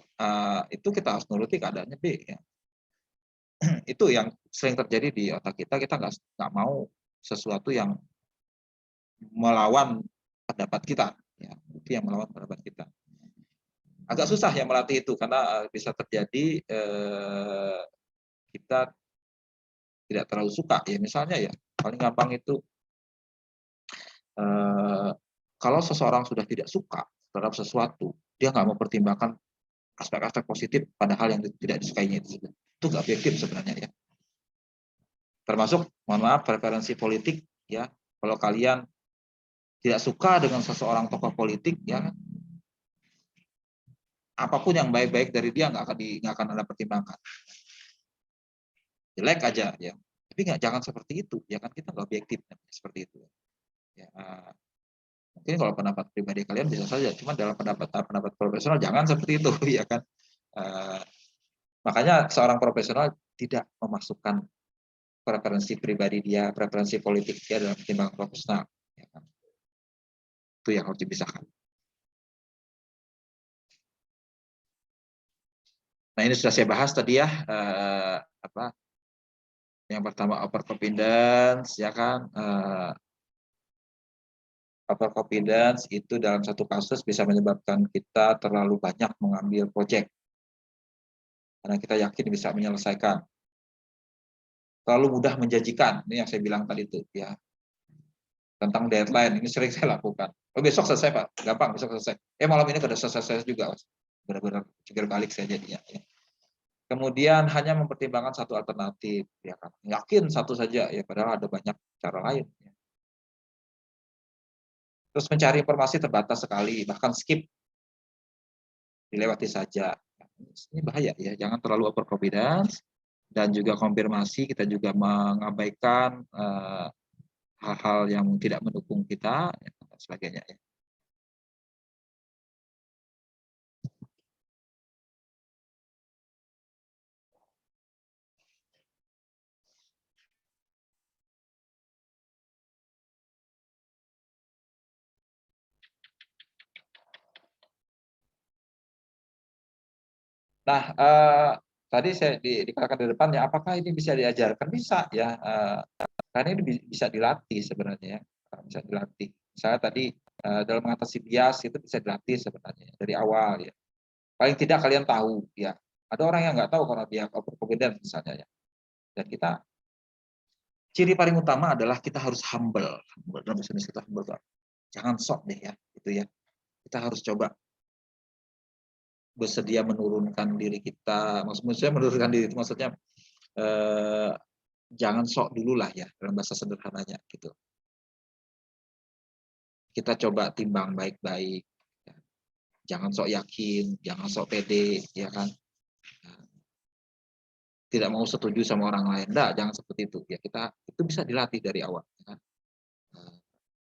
itu kita harus nuruti keadaannya B ya. Itu yang sering terjadi di otak kita nggak mau sesuatu yang melawan pendapat kita ya, itu yang melawan pendapat kita. Agak susah ya melatih itu karena bisa terjadi kita tidak terlalu suka ya, misalnya ya paling gampang itu kalau seseorang sudah tidak suka terhadap sesuatu, dia nggak mempertimbangkan aspek-aspek positif pada hal yang tidak disukainya itu nggak objektif sebenarnya ya. Termasuk mohon maaf preferensi politik ya, kalau kalian tidak suka dengan seseorang tokoh politik ya, apapun yang baik-baik dari dia nggak akan Anda pertimbangkan. Jelek aja ya. Tapi jangan seperti itu ya kan, kita nggak objektif seperti itu. Ya, mungkin kalau pendapat pribadi kalian bisa saja, cuma dalam pendapat profesional jangan seperti itu ya kan. Makanya seorang profesional tidak memasukkan preferensi pribadi dia, preferensi politik dia dalam pertimbangan profesional. Ya kan? Itu yang harus dipisahkan. Nah ini sudah saya bahas tadi ya, yang pertama overconfidence ya kan, overconfidence itu dalam satu kasus bisa menyebabkan kita terlalu banyak mengambil proyek karena kita yakin bisa menyelesaikan. Terlalu mudah menjanjikan, ini yang saya bilang tadi itu ya, tentang deadline ini sering saya lakukan. Oh besok selesai Pak, gampang besok selesai. Malam ini sudah selesai juga, benar-benar jungkir balik saya jadinya. Ya. Kemudian hanya mempertimbangkan satu alternatif, ya kan? Yakin satu saja, ya padahal ada banyak cara lain. Ya. Terus mencari informasi terbatas sekali, bahkan skip, dilewati saja. Ini bahaya ya, jangan terlalu overconfidence dan juga konfirmasi kita juga mengabaikan hal-hal yang tidak mendukung kita, ya, dan sebagainya. Ya. Nah, tadi saya dikatakan di depan ya, apakah ini bisa diajarkan? Bisa ya, karena ini bisa dilatih sebenarnya ya, bisa dilatih. Misalnya tadi dalam mengatasi bias itu bisa dilatih sebenarnya dari awal ya. Paling tidak kalian tahu ya. Ada orang yang nggak tahu karena dia overconfident misalnya ya. Dan kita ciri paling utama adalah kita harus humble. Dalam bahasa Indonesia kita humble. Jangan sok deh ya, gitu ya. Kita harus coba bersedia menurunkan diri kita. Maksudnya menurunkan diri itu maksudnya jangan sok dulu lah ya dalam bahasa sederhananya gitu. Kita coba timbang baik-baik. Jangan sok yakin, jangan sok pede, ya kan. Tidak mau setuju sama orang lain, jangan seperti itu. Ya kita itu bisa dilatih dari awal. Ya kan?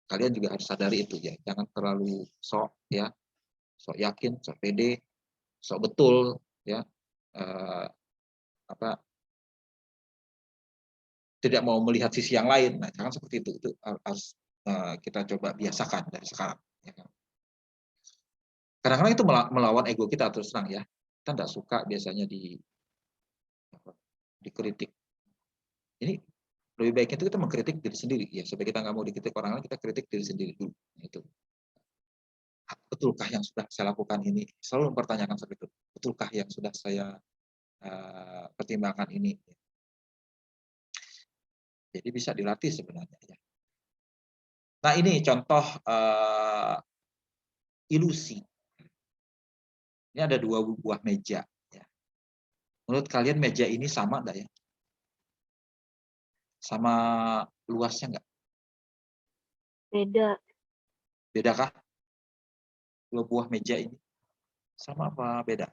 Kalian juga harus sadari itu ya, jangan terlalu sok ya, sok yakin, sok pede, sok betul ya, tidak mau melihat sisi yang lain. Nah, jangan seperti itu. Itu harus kita coba biasakan dari sekarang. Ya kan? Kadang-kadang itu melawan ego kita terus terang ya. Kita tidak suka biasanya dikritik. Ini lebih baiknya itu kita mengkritik diri sendiri ya, supaya kita nggak mau dikritik orang lain, kita kritik diri sendiri dulu. Itu betulkah yang sudah saya lakukan ini? Selalu mempertanyakan seperti itu. Betulkah yang sudah saya pertimbangkan ini? Jadi bisa dilatih sebenarnya ya. Nah ini contoh ilusi. Ini ada 2 buah meja. Ya. Menurut kalian meja ini sama enggak ya? Sama luasnya enggak? Beda. Bedakah? 2 buah meja ini sama apa beda?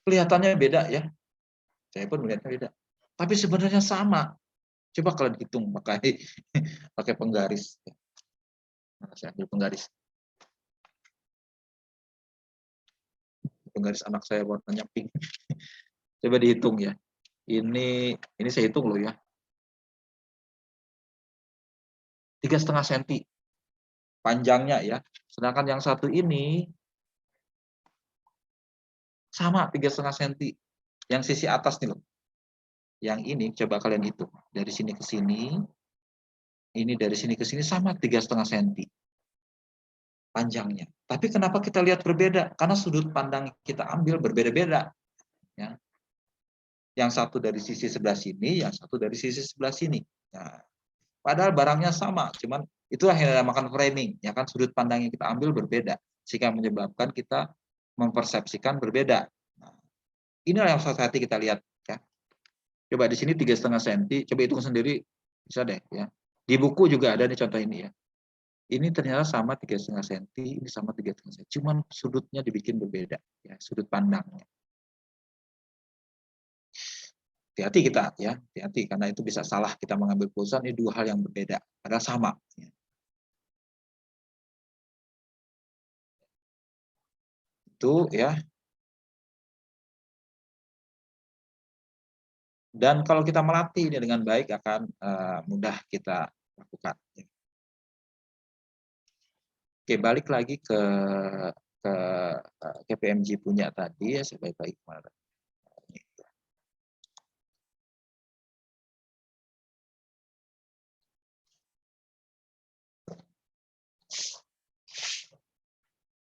Kelihatannya beda ya. Saya pun melihatnya beda. Tapi sebenarnya sama. Coba kalian hitung pakai penggaris. Saya ambil penggaris. Penggaris anak saya warnanya pink. Coba dihitung ya. Ini saya hitung loh ya. 3,5 cm panjangnya ya. Sedangkan yang satu ini sama 3,5 cm. Yang sisi atas nih loh. Yang ini coba kalian hitung. Dari sini ke sini. Ini dari sini ke sini sama 3,5 cm panjangnya. Tapi kenapa kita lihat berbeda? Karena sudut pandang kita ambil berbeda-beda. Ya. Yang satu dari sisi sebelah sini, yang satu dari sisi sebelah sini. Nah, padahal barangnya sama, cuman itulah yang dinamakan framing. Ya kan sudut pandang yang kita ambil berbeda, sehingga menyebabkan kita mempersepsikan berbeda. Nah, inilah yang hati kita lihat. Ya. Coba di sini 3,5 cm, coba hitung sendiri, bisa deh. Ya. Di buku juga ada nih contoh ini ya. Ini ternyata sama 3,5 cm, ini sama 3,5 cm. Cuman sudutnya dibikin berbeda, ya, sudut pandangnya. Hati-hati kita, ya, hati-hati karena itu bisa salah kita mengambil keputusan ini 2 hal yang berbeda, padahal sama. Ya. Itu ya. Dan kalau kita melatih ini dengan baik akan mudah kita lakukan. Ya. Oke, balik lagi ke KPMG punya tadi ya, saya baik-baik kemarin.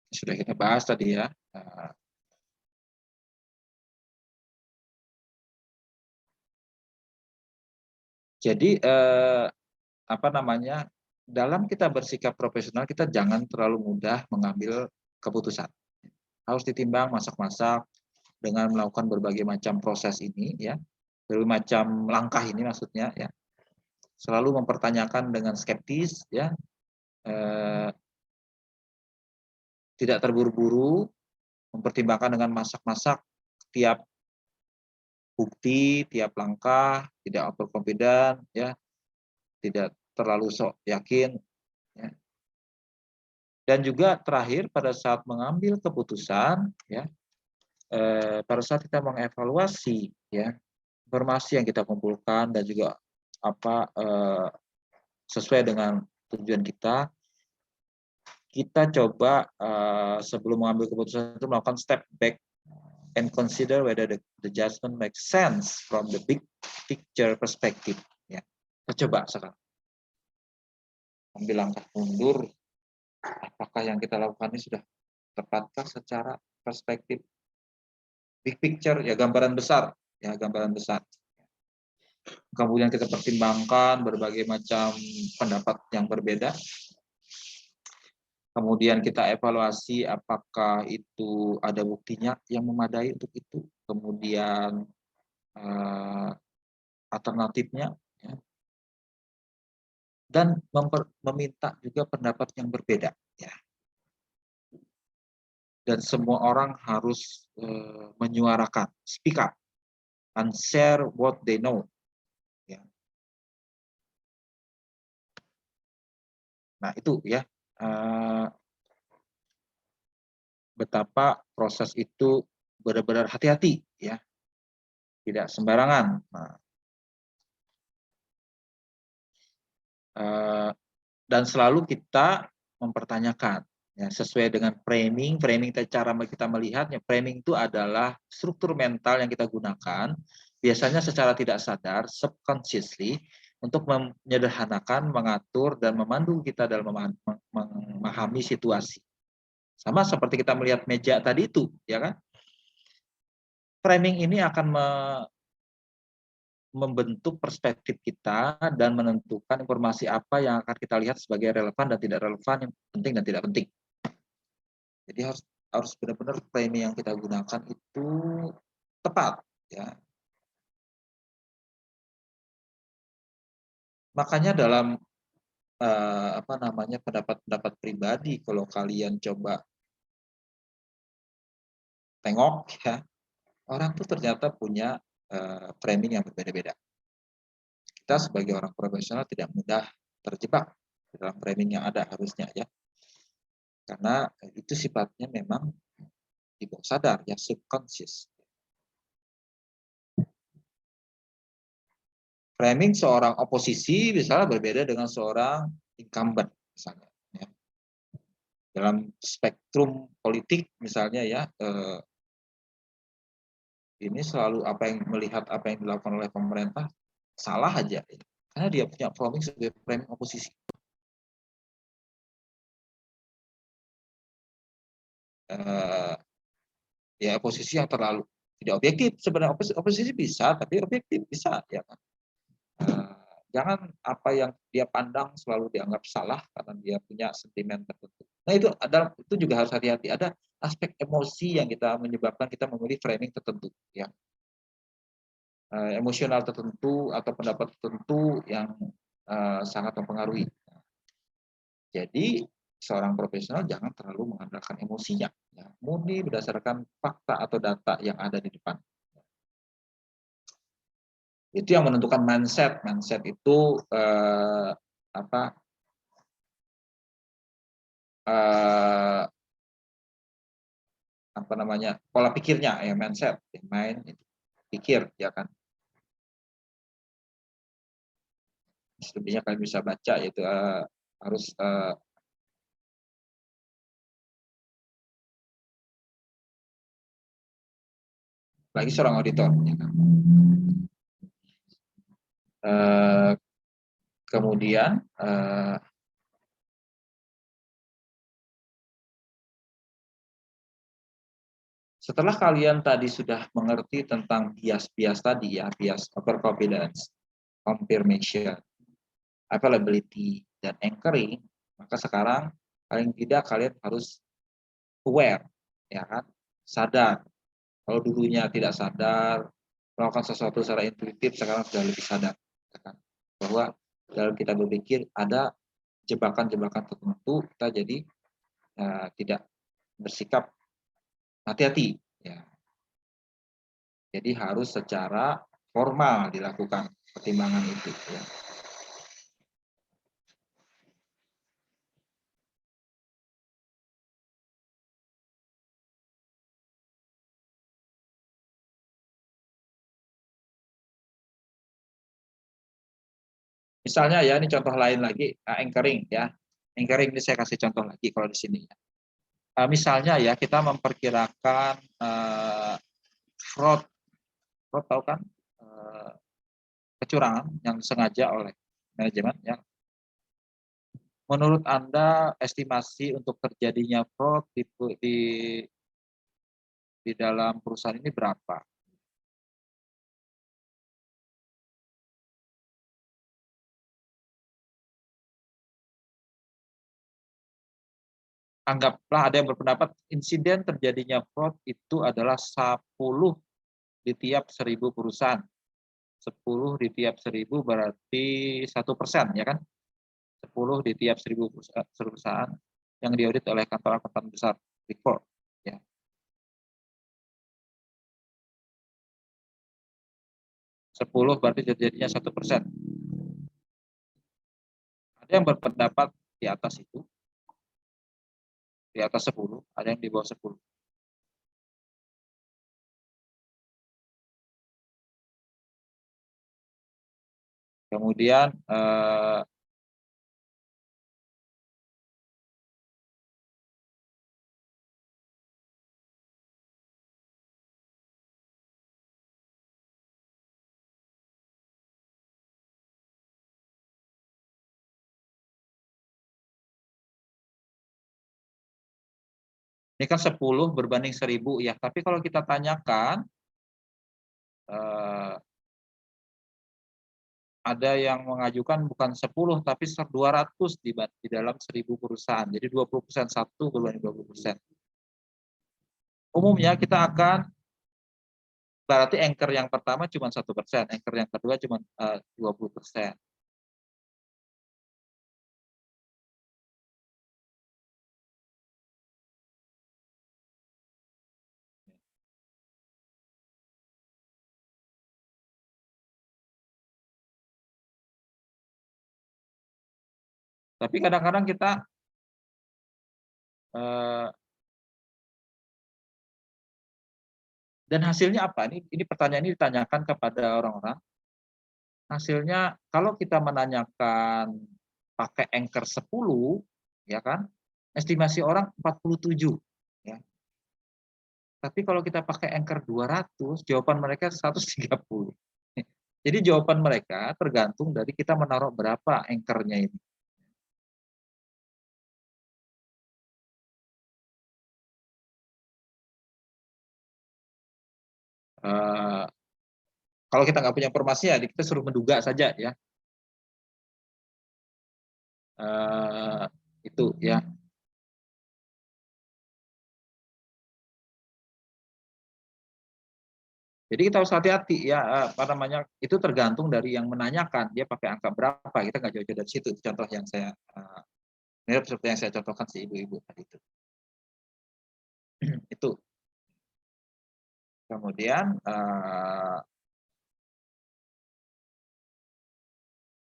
Sudah kita bahas tadi ya. Jadi apa namanya? Dalam kita bersikap profesional kita jangan terlalu mudah mengambil keputusan. Harus ditimbang masak-masak dengan melakukan berbagai macam proses ini ya. Berbagai macam langkah ini maksudnya ya. Selalu mempertanyakan dengan skeptis ya. Tidak terburu-buru, mempertimbangkan dengan masak-masak tiap bukti, tiap langkah, tidak overconfident ya. Tidak terlalu sok yakin ya. Dan juga terakhir pada saat mengambil keputusan ya, pada saat kita mengevaluasi ya informasi yang kita kumpulkan dan juga apa sesuai dengan tujuan kita coba sebelum mengambil keputusan itu melakukan step back and consider whether the judgment makes sense from the big picture perspective ya. Kita coba sekarang ambil langkah mundur, apakah yang kita lakukan ini sudah tepatkah secara perspektif big picture, ya gambaran besar, ya gambaran besar. Kemudian kita pertimbangkan berbagai macam pendapat yang berbeda. Kemudian kita evaluasi apakah itu ada buktinya yang memadai untuk itu. Kemudian alternatifnya, ya. Dan meminta juga pendapat yang berbeda. Ya. Dan semua orang harus menyuarakan, speak up, and share what they know. Ya. Nah itu ya, betapa proses itu benar-benar hati-hati, ya, tidak sembarangan. Nah, dan selalu kita mempertanyakan, ya, sesuai dengan framing cara kita melihatnya. Framing itu adalah struktur mental yang kita gunakan, biasanya secara tidak sadar, subconsciously, untuk menyederhanakan, mengatur, dan memandu kita dalam memahami situasi. Sama seperti kita melihat meja tadi itu, ya kan? Framing ini akan membentuk perspektif kita dan menentukan informasi apa yang akan kita lihat sebagai relevan dan tidak relevan, yang penting dan tidak penting. Jadi harus benar-benar framing yang kita gunakan itu tepat, ya. Makanya dalam pendapat pribadi, kalau kalian coba tengok, ya, orang tuh ternyata punya framing yang berbeda-beda. Kita sebagai orang profesional tidak mudah terjebak dalam framing yang ada harusnya, ya. Karena itu sifatnya memang di bawah sadar, ya, subconscious. Framing seorang oposisi misalnya berbeda dengan seorang incumbent misalnya, ya. Dalam spektrum politik misalnya, ya, ini selalu melihat apa yang dilakukan oleh pemerintah salah aja, ya. Karena dia punya framing sebagai framing oposisi. Ya, oposisi yang terlalu tidak objektif. Sebenarnya oposisi bisa, tapi objektif bisa, ya kan. Jangan apa yang dia pandang selalu dianggap salah karena dia punya sentimen tertentu. Nah itu juga harus hati-hati. Ada aspek emosi yang menyebabkan kita memilih framing tertentu, ya. Emosional tertentu atau pendapat tertentu yang sangat mempengaruhi. Jadi seorang profesional jangan terlalu mengandalkan emosinya, ya. Murni berdasarkan fakta atau data yang ada di depan. Itu yang menentukan mindset. Mindset itu pola pikirnya, ya, mindset, mind itu pikir, ya kan. Selebihnya kalian bisa baca, yaitu harus lagi seorang auditor, ya kan. Kemudian setelah kalian tadi sudah mengerti tentang bias-bias tadi, ya, bias overconfidence, confirmation, availability, dan anchoring, maka sekarang paling tidak kalian harus aware, ya kan, sadar. Kalau dulunya tidak sadar, melakukan sesuatu secara intuitif, sekarang sudah lebih sadar, ya kan? Bahwa dalam kita berpikir ada jebakan-jebakan tertentu, kita jadi tidak bersikap hati-hati, ya. Jadi harus secara formal dilakukan pertimbangan itu, ya. Misalnya, ya, ini contoh lain lagi, anchoring, ya. Anchoring ini saya kasih contoh lagi kalau di sini, ya. Misalnya, ya, kita memperkirakan fraud tahu kan, kecurangan yang sengaja oleh manajemen ya. Menurut Anda estimasi untuk terjadinya fraud di dalam perusahaan ini berapa? Anggaplah ada yang berpendapat insiden terjadinya fraud itu adalah 10 di tiap 1000 perusahaan. 10 di tiap 1000 berarti 1%, ya kan? 10 di tiap 1000 perusahaan yang diaudit oleh kantor akuntan besar Big Four. Ya. Sepuluh berarti terjadinya 1%. Ada yang berpendapat di atas itu, di atas 10, ada yang di bawah 10. Kemudian ini kan 10 berbanding 1000 ya. Tapi kalau kita tanyakan, ada yang mengajukan bukan 10 tapi 200 di dalam 1000 perusahaan. Jadi 20%, 1 berbanding 20%. Umumnya kita akan berarti anchor yang pertama cuma 1%, anchor yang kedua cuma 20%. Tapi kadang-kadang kita dan hasilnya apa? Ini pertanyaan ini ditanyakan kepada orang-orang. Hasilnya kalau kita menanyakan pakai anchor 10, ya kan? Estimasi orang 47, ya. Tapi kalau kita pakai anchor 200, jawaban mereka 130. Jadi jawaban mereka tergantung dari kita menaruh berapa anchornya ini. Kalau kita nggak punya informasi ya kita suruh menduga saja ya. Itu ya. Jadi kita harus hati-hati ya, apa namanya, itu tergantung dari yang menanyakan dia pakai angka berapa, kita nggak jauh-jauh dari situ. Contoh yang saya mirip seperti yang saya contohkan si ibu-ibu tadi itu. Itu. Kemudian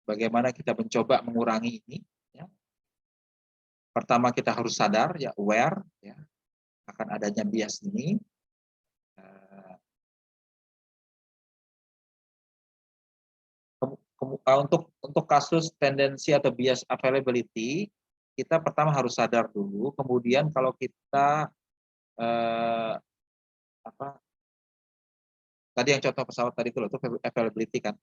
bagaimana kita mencoba mengurangi ini? Ya. Pertama kita harus sadar ya, aware ya, akan adanya bias ini. Untuk kasus tendensi atau bias availability, kita pertama harus sadar dulu. Kemudian kalau kita tadi yang contoh pesawat tadi itu availability kan,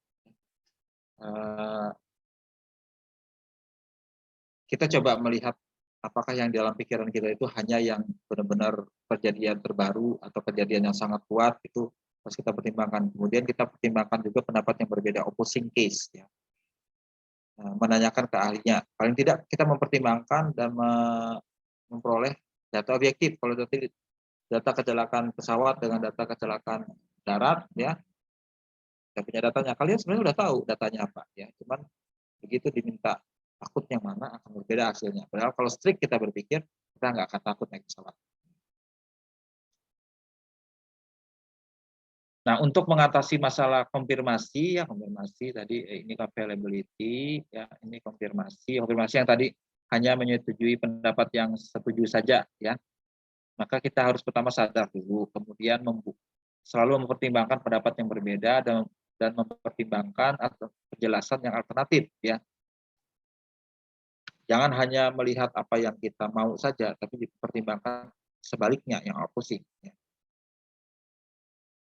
kita coba melihat apakah yang dalam pikiran kita itu hanya yang benar-benar kejadian terbaru atau kejadian yang sangat kuat, itu harus kita pertimbangkan. Kemudian kita pertimbangkan juga pendapat yang berbeda, opposing case ya. Menanyakan ke ahlinya. Paling tidak kita mempertimbangkan dan memperoleh data objektif. Kalau data kecelakaan pesawat dengan data kecelakaan darat ya, kita punya datanya. Kalian sebenarnya udah tahu datanya apa ya, cuman begitu diminta takut yang mana akan berbeda hasilnya. Padahal kalau strict kita berpikir kita nggak akan takut naik pesawat. Nah, untuk mengatasi masalah konfirmasi ya, konfirmasi tadi ini availability ya, ini konfirmasi yang tadi hanya menyetujui pendapat yang setuju saja ya. Maka kita harus pertama sadar dulu, kemudian selalu mempertimbangkan pendapat yang berbeda dan mempertimbangkan atau penjelasan yang alternatif ya. Jangan hanya melihat apa yang kita mau saja, tapi dipertimbangkan sebaliknya yang opposing ya.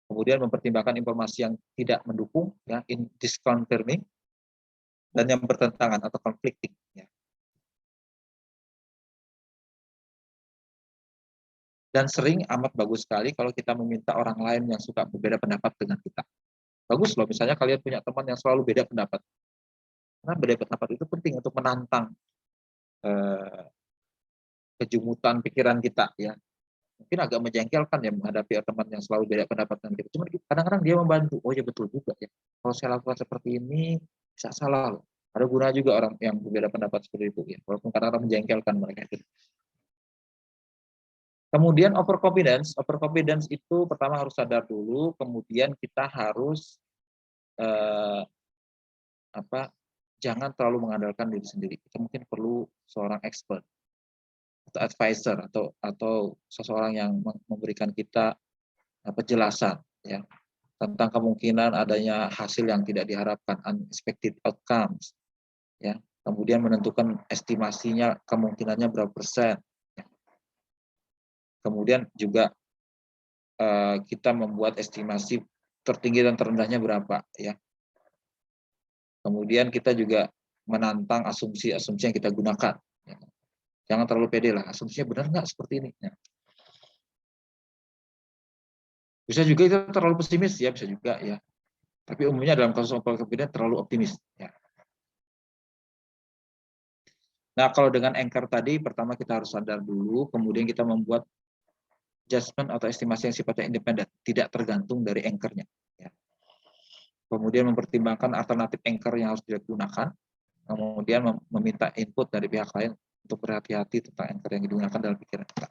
Kemudian mempertimbangkan informasi yang tidak mendukung, ya, in disconfirming, dan yang bertentangan atau conflicting. Ya. Dan sering amat bagus sekali kalau kita meminta orang lain yang suka berbeda pendapat dengan kita. Bagus loh, misalnya kalian punya teman yang selalu beda pendapat. Karena beda pendapat itu penting untuk menantang kejumutan pikiran kita. Ya. Mungkin agak menjengkelkan ya menghadapi teman yang selalu beda pendapat dengan kita. Cuma kadang-kadang dia membantu. Oh ya betul juga ya. Kalau saya lakukan seperti ini, bisa salah loh. Ada guna juga orang yang berbeda pendapat seperti itu. Ya. Walaupun kadang-kadang menjengkelkan mereka itu. Kemudian overconfidence itu pertama harus sadar dulu, kemudian kita harus jangan terlalu mengandalkan diri sendiri. Kita mungkin perlu seorang expert atau advisor atau seseorang yang memberikan kita penjelasan ya tentang kemungkinan adanya hasil yang tidak diharapkan, unexpected outcomes ya. Kemudian menentukan estimasinya kemungkinannya berapa persen. Kemudian juga kita membuat estimasi tertinggi dan terendahnya berapa ya. Kemudian kita juga menantang asumsi-asumsi yang kita gunakan. Ya. Jangan terlalu pede lah, asumsinya benar nggak seperti ini. Ya. Bisa juga itu terlalu pesimis ya, bisa juga ya. Tapi umumnya dalam kasus overconfident terlalu optimis. Ya. Nah kalau dengan anchor tadi, pertama kita harus sadar dulu, kemudian kita membuat judgment atau estimasi yang sifatnya independen, tidak tergantung dari anchornya. Ya. Kemudian mempertimbangkan alternatif anchor yang harus digunakan, kemudian meminta input dari pihak lain untuk berhati-hati tentang anchor yang digunakan dalam pikiran kita.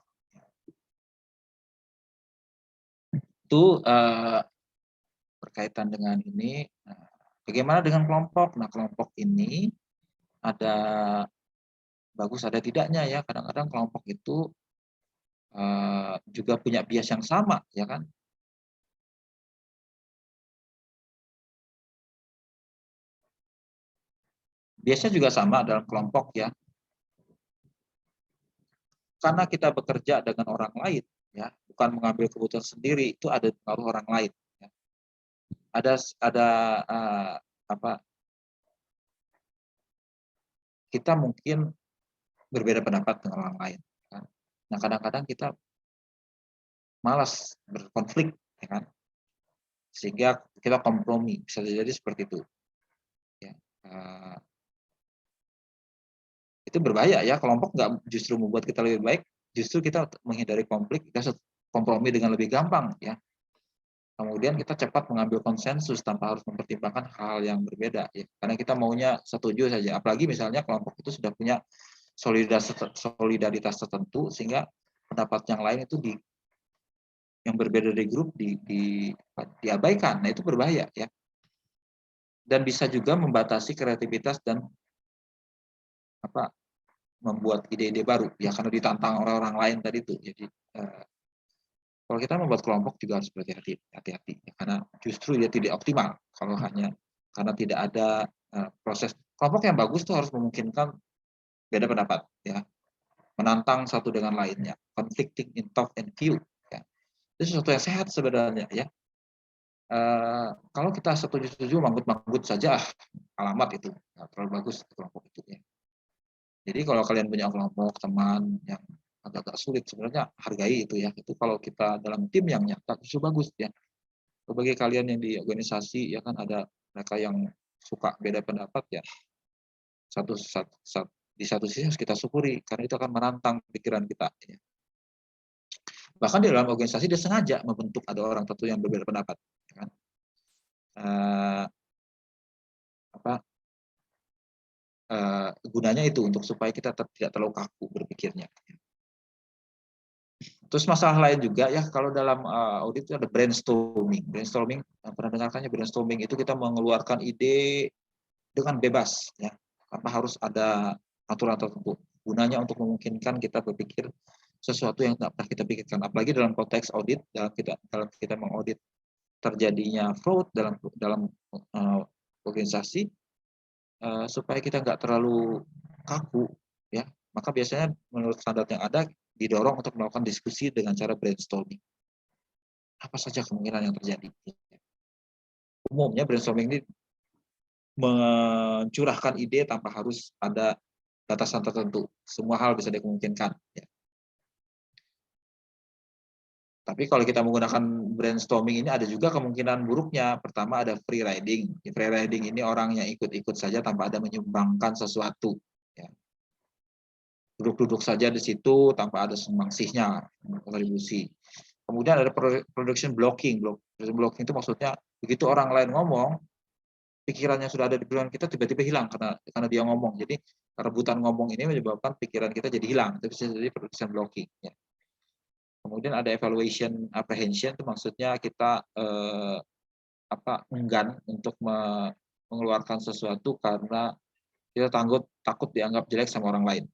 Itu berkaitan dengan ini. Nah, bagaimana dengan kelompok? Nah kelompok ini ada bagus ada tidaknya ya. Kadang-kadang kelompok itu juga punya bias yang sama, ya kan? Biasanya juga sama dalam kelompok ya. Karena kita bekerja dengan orang lain, ya, bukan mengambil keputusan sendiri, itu ada pengaruh orang lain. Ya. Ada kita mungkin berbeda pendapat dengan orang lain. Ya. Nah kadang-kadang kita malas berkonflik, ya kan? Sehingga kita kompromi, bisa jadi seperti itu. Ya. Itu berbahaya ya, kelompok nggak justru membuat kita lebih baik, justru kita menghindari konflik, kita kompromi dengan lebih gampang ya. Kemudian kita cepat mengambil konsensus tanpa harus mempertimbangkan hal yang berbeda ya. Karena kita maunya setuju saja, apalagi misalnya kelompok itu sudah punya solidaritas tertentu sehingga pendapat yang lain itu yang berbeda dari grup diabaikan. Nah, itu berbahaya ya. Dan bisa juga membatasi kreativitas dan membuat ide-ide baru ya karena ditantang orang-orang lain tadi itu. Jadi kalau kita membuat kelompok juga harus berhati-hati ya, karena justru dia tidak optimal kalau hanya karena tidak ada proses. Kelompok yang bagus itu harus memungkinkan beda pendapat ya, menantang satu dengan lainnya, conflicting in thought and view ya. Itu sesuatu yang sehat sebenarnya ya. Kalau kita setuju manggut-manggut saja alamat itu nggak terlalu bagus kelompok itu ya. Jadi kalau kalian punya kelompok teman yang agak-agak sulit, sebenarnya hargai itu ya. Itu kalau kita dalam tim yang nyata itu bagus ya. Bagi kalian yang di organisasi ya kan ada mereka yang suka beda pendapat ya. Di satu sisi harus kita syukuri karena itu akan menantang pikiran kita. Ya. Bahkan di dalam organisasi dia sengaja membentuk ada orang tertentu yang berbeda pendapat. Ya kan? Gunanya itu untuk supaya kita tidak terlalu kaku berpikirnya. Terus masalah lain juga ya kalau dalam audit itu ada brainstorming. Brainstorming pernah dengarkannya brainstorming itu kita mengeluarkan ide dengan bebas ya. Tanpa harus ada aturan tertentu. Gunanya untuk memungkinkan kita berpikir sesuatu yang tidak pernah kita pikirkan. Apalagi dalam konteks audit dalam kita mengaudit terjadinya fraud dalam organisasi. Supaya kita nggak terlalu kaku, ya maka biasanya menurut standar yang ada didorong untuk melakukan diskusi dengan cara brainstorming. Apa saja kemungkinan yang terjadi? Umumnya brainstorming ini mencurahkan ide tanpa harus ada batasan tertentu. Semua hal bisa dimungkinkan. Ya. Tapi kalau kita menggunakan brainstorming ini ada juga kemungkinan buruknya. Pertama ada free riding. Free riding ini orang yang ikut-ikut saja tanpa ada menyumbangkan sesuatu. Ya. Duduk-duduk saja di situ tanpa ada sumbangsihnya, kontribusi. Kemudian ada production blocking. Production blocking itu maksudnya begitu orang lain ngomong, pikirannya sudah ada di pikiran kita tiba-tiba hilang karena dia ngomong. Jadi rebutan ngomong ini menyebabkan pikiran kita jadi hilang. Itu bisa jadi production blocking. Ya. Kemudian ada evaluation apprehension, itu maksudnya kita enggan untuk mengeluarkan sesuatu karena kita takut dianggap jelek sama orang lain.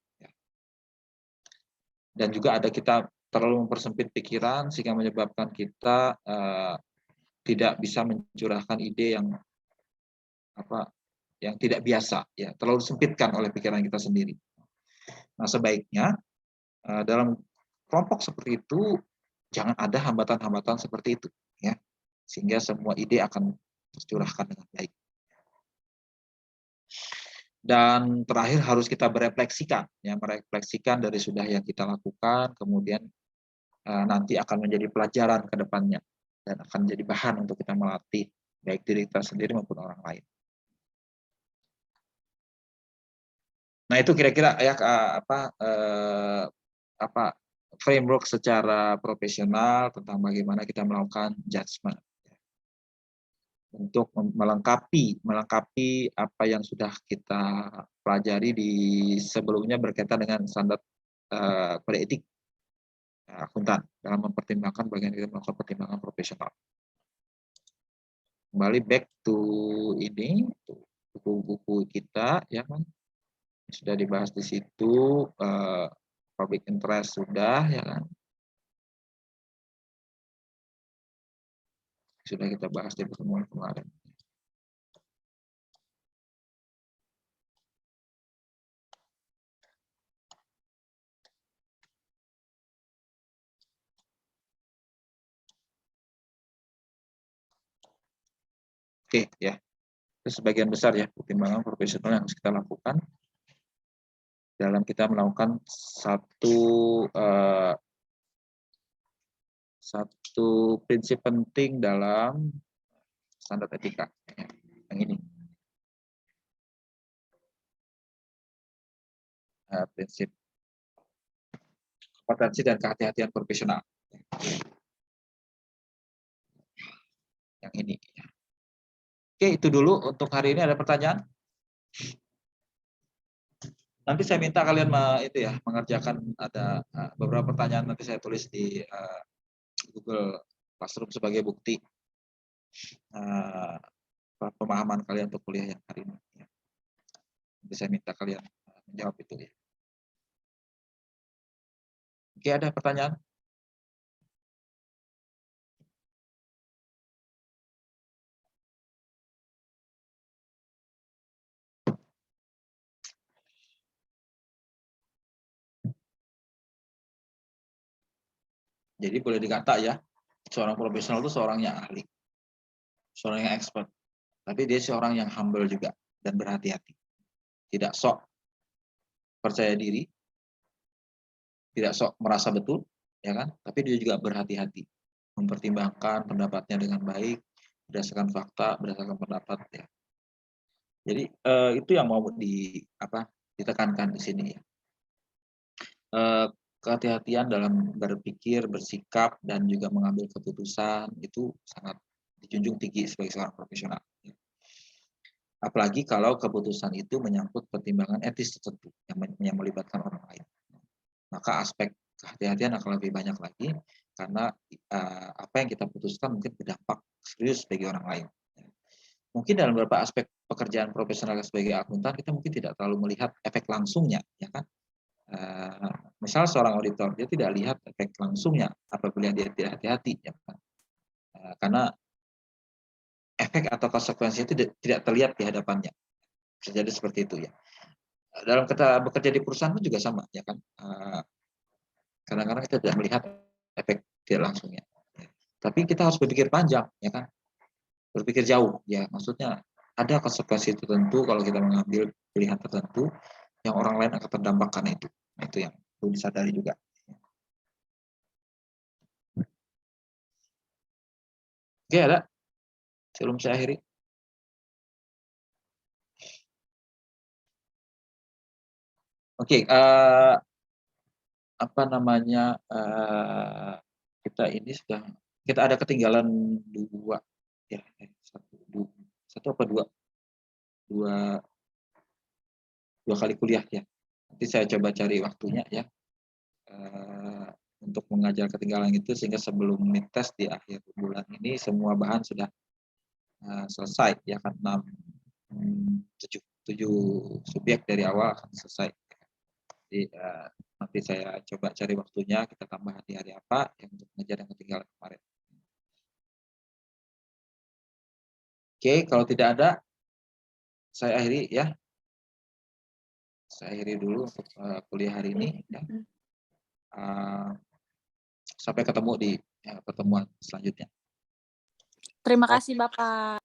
Dan juga ada kita terlalu mempersempit pikiran sehingga menyebabkan kita tidak bisa mencurahkan ide yang tidak biasa, ya, terlalu sempitkan oleh pikiran kita sendiri. Nah, sebaiknya dalam kelompok seperti itu jangan ada hambatan-hambatan seperti itu, ya, sehingga semua ide akan tercurahkan dengan baik. Dan terakhir harus kita merefleksikan dari sudah yang kita lakukan, kemudian nanti akan menjadi pelajaran ke depannya dan akan menjadi bahan untuk kita melatih baik diri kita sendiri maupun orang lain. Nah, itu kira-kira ya framework secara profesional tentang bagaimana kita melakukan judgement untuk melengkapi apa yang sudah kita pelajari di sebelumnya berkaitan dengan standar kode etik akuntan dalam mempertimbangkan bagian kita melakukan pertimbangan profesional. Kembali back to ini buku-buku kita, ya kan, sudah dibahas di situ. Public interest sudah, ya kan, sudah kita bahas di pertemuan kemarin. Oke, ya, itu sebagian besar ya pertimbangan profesional yang harus kita lakukan dalam kita melakukan satu prinsip penting dalam standar etika, yang ini, prinsip kompetensi dan kehati-hatian profesional, yang ini. Oke, itu dulu untuk hari ini. Ada pertanyaan? Nanti saya minta kalian mengerjakan, ada beberapa pertanyaan, nanti saya tulis di Google Classroom sebagai bukti pemahaman kalian untuk kuliah yang hari ini. Nanti saya minta kalian menjawab itu, ya. Oke, ada pertanyaan? Jadi boleh dikata ya, seorang profesional itu seorang yang ahli, seorang yang expert, tapi dia seorang yang humble juga dan berhati-hati. Tidak sok percaya diri, tidak sok merasa betul, ya kan? Tapi dia juga berhati-hati, mempertimbangkan pendapatnya dengan baik, berdasarkan fakta, berdasarkan pendapat, ya. Jadi itu yang mau ditekankan di sini, ya. Kehati-hatian dalam berpikir, bersikap, dan juga mengambil keputusan itu sangat dijunjung tinggi sebagai seorang profesional. Apalagi kalau keputusan itu menyangkut pertimbangan etis tertentu yang melibatkan orang lain. Maka aspek kehati-hatian akan lebih banyak lagi karena apa yang kita putuskan mungkin berdampak serius bagi orang lain. Mungkin dalam beberapa aspek pekerjaan profesional sebagai akuntan kita mungkin tidak terlalu melihat efek langsungnya, ya kan? Misal seorang auditor, dia tidak lihat efek langsungnya apabila dia tidak hati-hati, ya kan? Karena efek atau konsekuensi itu tidak terlihat di hadapannya. Bisa jadi seperti itu, ya. Dalam kita bekerja di perusahaan pun juga sama, ya kan? Kadang-kadang kita tidak melihat efek tidak langsungnya. Tapi kita harus berpikir panjang, ya kan? Berpikir jauh, ya. Maksudnya ada konsekuensi tertentu kalau kita mengambil pilihan tertentu yang orang lain akan terdampak karena itu. Nah, itu yang perlu disadari juga. Oke, ada? Sebelum saya akhiri. Oke, apa namanya, kita ini sudah, kita ada ketinggalan 2, ya, 1 apa 2 kali kuliah ya. Nanti saya coba cari waktunya ya, untuk mengajar ketinggalan itu sehingga sebelum midtest di akhir bulan ini semua bahan sudah selesai ya kan, 7 subjek dari awal akan selesai. Jadi nanti saya coba cari waktunya, kita tambah di hari apa yang untuk mengajar yang ketinggalan kemarin. Oke, kalau tidak ada, saya akhiri ya. Saya akhiri dulu untuk kuliah hari ini. Ya. Sampai ketemu di pertemuan selanjutnya. Terima kasih Bapak.